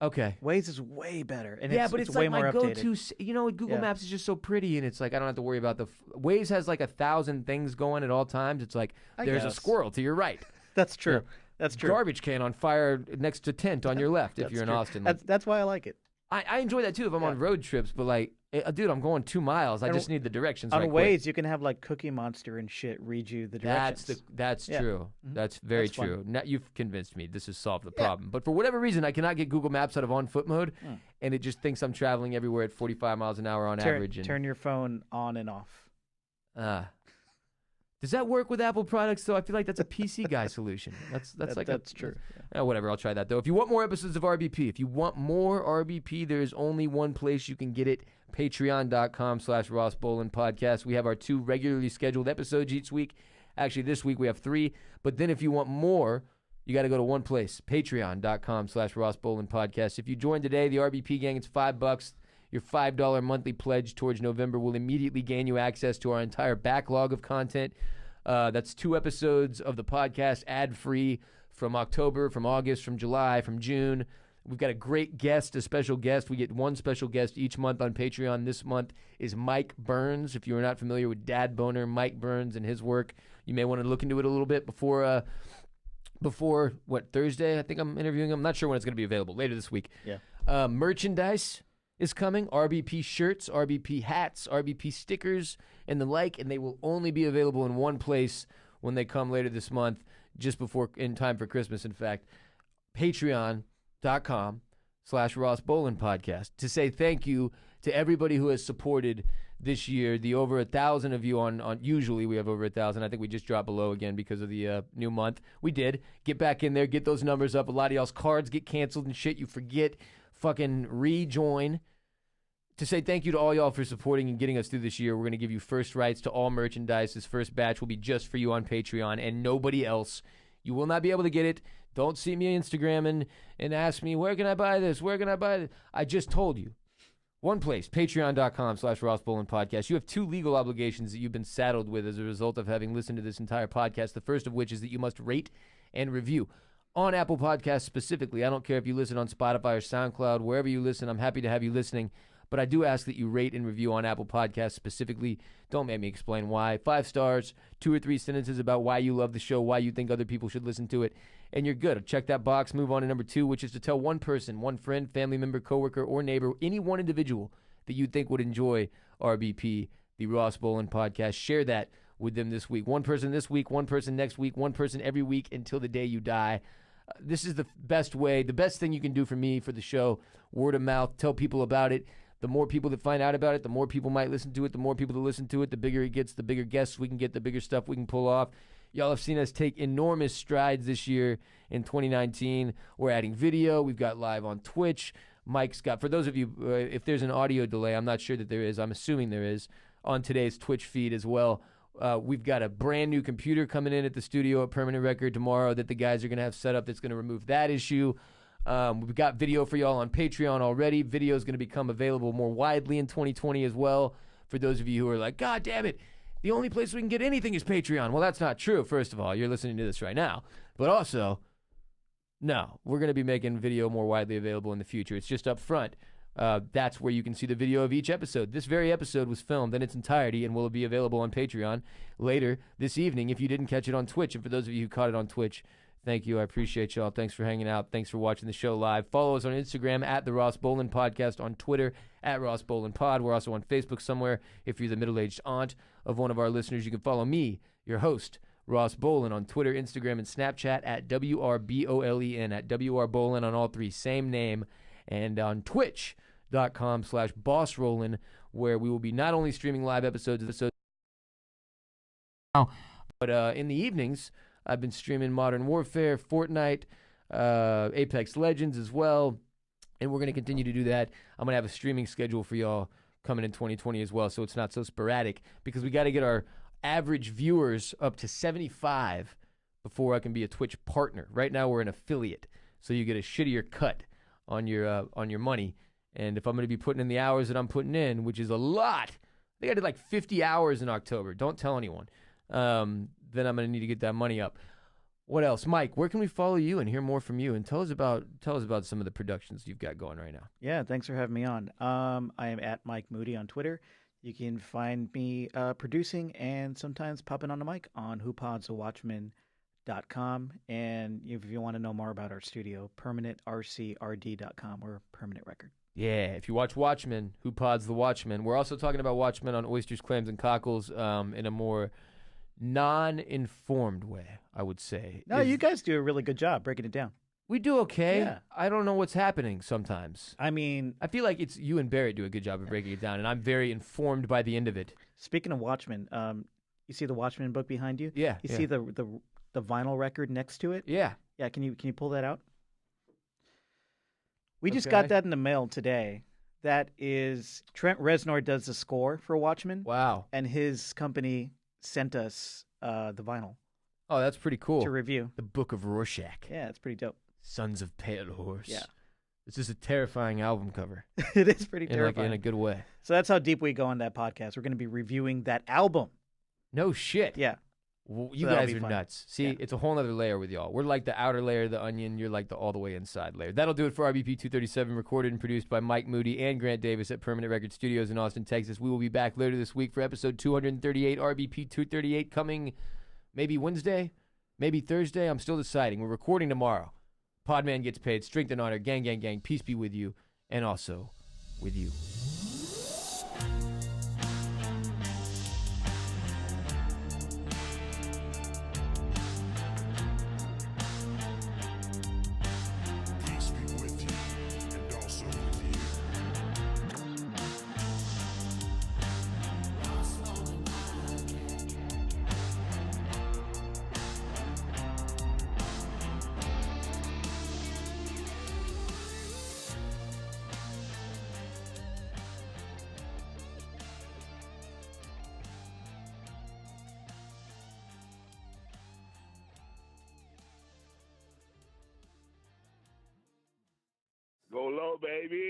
Speaker 2: Okay.
Speaker 3: Waze is way better. And
Speaker 2: but it's
Speaker 3: way
Speaker 2: like my
Speaker 3: more
Speaker 2: go-to.
Speaker 3: updated.
Speaker 2: You know, Google Maps is just so pretty, and it's like I don't have to worry about Waze has like 1,000 things going at all times. It's like there's a squirrel to your right.
Speaker 3: That's true. That's true.
Speaker 2: Garbage can on fire next to tent on your left if you're in Austin.
Speaker 3: That's why I like it.
Speaker 2: I enjoy that too if I'm on road trips, but like, dude, I'm going 2 miles. I just need the directions.
Speaker 3: On
Speaker 2: right
Speaker 3: Waze,
Speaker 2: quick.
Speaker 3: you can have like Cookie Monster and shit read you the directions.
Speaker 2: That's true. Mm-hmm. That's very true. Now, you've convinced me. This has solved the problem. But for whatever reason, I cannot get Google Maps out of on foot mode, and it just thinks I'm traveling everywhere at 45 miles an hour on average. And,
Speaker 3: turn your phone on and off.
Speaker 2: Does that work with Apple products, though? I feel like that's a PC guy solution. That's
Speaker 3: true.
Speaker 2: Whatever, I'll try that, though. If you want more episodes of RBP, there is only one place you can get it, patreon.com/Ross Bolen Podcast. We have our 2 regularly scheduled episodes each week. Actually, this week we have 3. But then if you want more, you got to go to one place, patreon.com/Ross Bolen Podcast. If you join today, the RBP gang, it's $5. Your $5 monthly pledge towards November will immediately gain you access to our entire backlog of content. That's 2 episodes of the podcast, ad-free, from October, from August, from July, from June. We've got a great guest, a special guest. We get one special guest each month on Patreon. This month is Mike Burns. If you are not familiar with Dad Boner, Mike Burns and his work, you may want to look into it a little bit before Thursday? I think I'm interviewing him. I'm not sure when it's going to be available. Later this week.
Speaker 3: Yeah.
Speaker 2: Merchandise is coming. RBP shirts, RBP hats, RBP stickers, and the like, and they will only be available in one place when they come later this month, just before, in time for Christmas, in fact. Patreon.com/Ross Bolen Podcast, to say thank you to everybody who has supported this year. The over 1,000 of you on usually we have over 1,000. I think we just dropped below again because of the new month. We did. Get back in there, get those numbers up. A lot of y'all's cards get canceled and shit. You forget. Fucking rejoin. To say thank you to all y'all for supporting and getting us through this year. We're going to give you first rights to all merchandise. This first batch will be just for you on Patreon and nobody else. You will not be able to get it. Don't see me on Instagram and ask me, where can I buy this? Where can I buy this? I just told you. One place, patreon.com/Ross Bolen Podcast. You have 2 legal obligations that you've been saddled with as a result of having listened to this entire podcast. The first of which is that you must rate and review on Apple Podcasts specifically. I don't care if you listen on Spotify or SoundCloud, wherever you listen, I'm happy to have you listening. But I do ask that you rate and review on Apple Podcasts specifically. Don't make me explain why. 5 stars, 2 or 3 sentences about why you love the show, why you think other people should listen to it, and you're good. Check that box. Move on to number 2, which is to tell one person, one friend, family member, coworker, or neighbor, any one individual that you think would enjoy RBP, the Ross Bolen Podcast. Share that with them this week. One person this week, one person next week, one person every week until the day you die. This is the best way, the best thing you can do for me, for the show. Word of mouth. Tell people about it. The more people that find out about it, the more people might listen to it. The more people that listen to it, the bigger it gets, the bigger guests we can get, the bigger stuff we can pull off. Y'all have seen us take enormous strides this year in 2019. We're adding video. We've got live on Twitch. Mike's got, for those of you, if there's an audio delay, I'm not sure that there is. I'm assuming there is on today's Twitch feed as well. We've got a brand new computer coming in at the studio at Permanent Record tomorrow that the guys are going to have set up that's going to remove that issue. We've got video for y'all on Patreon already. Video is going to become available more widely in 2020 as well. For those of you who are like, God damn it, the only place we can get anything is Patreon. Well, that's not true. First of all, you're listening to this right now. But also, no, we're going to be making video more widely available in the future. It's just up front. That's where you can see the video of each episode. This very episode was filmed in its entirety and will be available on Patreon later this evening if you didn't catch it on Twitch. And for those of you who caught it on Twitch, thank you. I appreciate y'all. Thanks for hanging out. Thanks for watching the show live. Follow us on Instagram at The Ross Bolen Podcast, on Twitter at Ross Bolen Pod. We're also on Facebook somewhere. If you're the middle-aged aunt of one of our listeners, you can follow me, your host, Ross Bolen, on Twitter, Instagram, and Snapchat at WRBOLEN, at WRBolen on all 3. Same name. And on Twitch.com/BossRollin, where we will be not only streaming live episodes now, but in the evenings, I've been streaming Modern Warfare, Fortnite, Apex Legends as well, and we're going to continue to do that. I'm going to have a streaming schedule for y'all coming in 2020 as well, so it's not so sporadic, because we got to get our average viewers up to 75 before I can be a Twitch partner. Right now, we're an affiliate, so you get a shittier cut on your money. And if I'm going to be putting in the hours that I'm putting in, which is a lot, I think I did like 50 hours in October. Don't tell anyone. Then I'm going to need to get that money up. What else? Mike, where can we follow you and hear more from you? And tell us about some of the productions you've got going right now.
Speaker 3: Yeah, thanks for having me on. I am at Mike Moody on Twitter. You can find me producing and sometimes popping on the mic on whopodsawatchman.com. And if you want to know more about our studio, permanentrcrd.com, or Permanent Record.
Speaker 2: Yeah, if you watch Watchmen, Who Pods the Watchmen. We're also talking about Watchmen on Oysters, Clams, and Cockles in a more non-informed way, I would say.
Speaker 3: No, you guys do a really good job breaking it down.
Speaker 2: We do okay.
Speaker 3: Yeah.
Speaker 2: I don't know what's happening sometimes.
Speaker 3: I mean,
Speaker 2: I feel like it's you and Barrett do a good job of breaking it down, and I'm very informed by the end of it.
Speaker 3: speaking of Watchmen, you see the Watchmen book behind you?
Speaker 2: Yeah.
Speaker 3: You see the vinyl record next to it?
Speaker 2: Yeah.
Speaker 3: Yeah, can you pull that out? We just got that in the mail today. That is Trent Reznor does the score for Watchmen.
Speaker 2: Wow.
Speaker 3: And his company sent us the vinyl.
Speaker 2: Oh, that's pretty cool.
Speaker 3: To review.
Speaker 2: The Book of Rorschach.
Speaker 3: Yeah, it's pretty dope.
Speaker 2: Sons of Pale Horse.
Speaker 3: Yeah.
Speaker 2: This is a terrifying album cover.
Speaker 3: It is pretty terrifying.
Speaker 2: In a good way.
Speaker 3: So that's how deep we go on that podcast. We're going to be reviewing that album.
Speaker 2: No shit.
Speaker 3: Yeah.
Speaker 2: Well, you
Speaker 3: So that'll
Speaker 2: guys
Speaker 3: be
Speaker 2: are
Speaker 3: fun.
Speaker 2: nuts. See,
Speaker 3: Yeah.
Speaker 2: it's a whole other layer with y'all. We're like the outer layer of the onion. You're like the all the way inside layer. That'll do it for RBP 237, recorded and produced by Mike Moody and Grant Davis at Permanent Record Studios in Austin, Texas. We will be back later this week for episode 238, RBP 238, coming maybe Wednesday, maybe Thursday. I'm still deciding. We're recording tomorrow. Podman gets paid. Strength and honor. Gang, gang, gang. Peace be with you. And also with you.
Speaker 5: Peace be with you, and also with you. Go low, baby.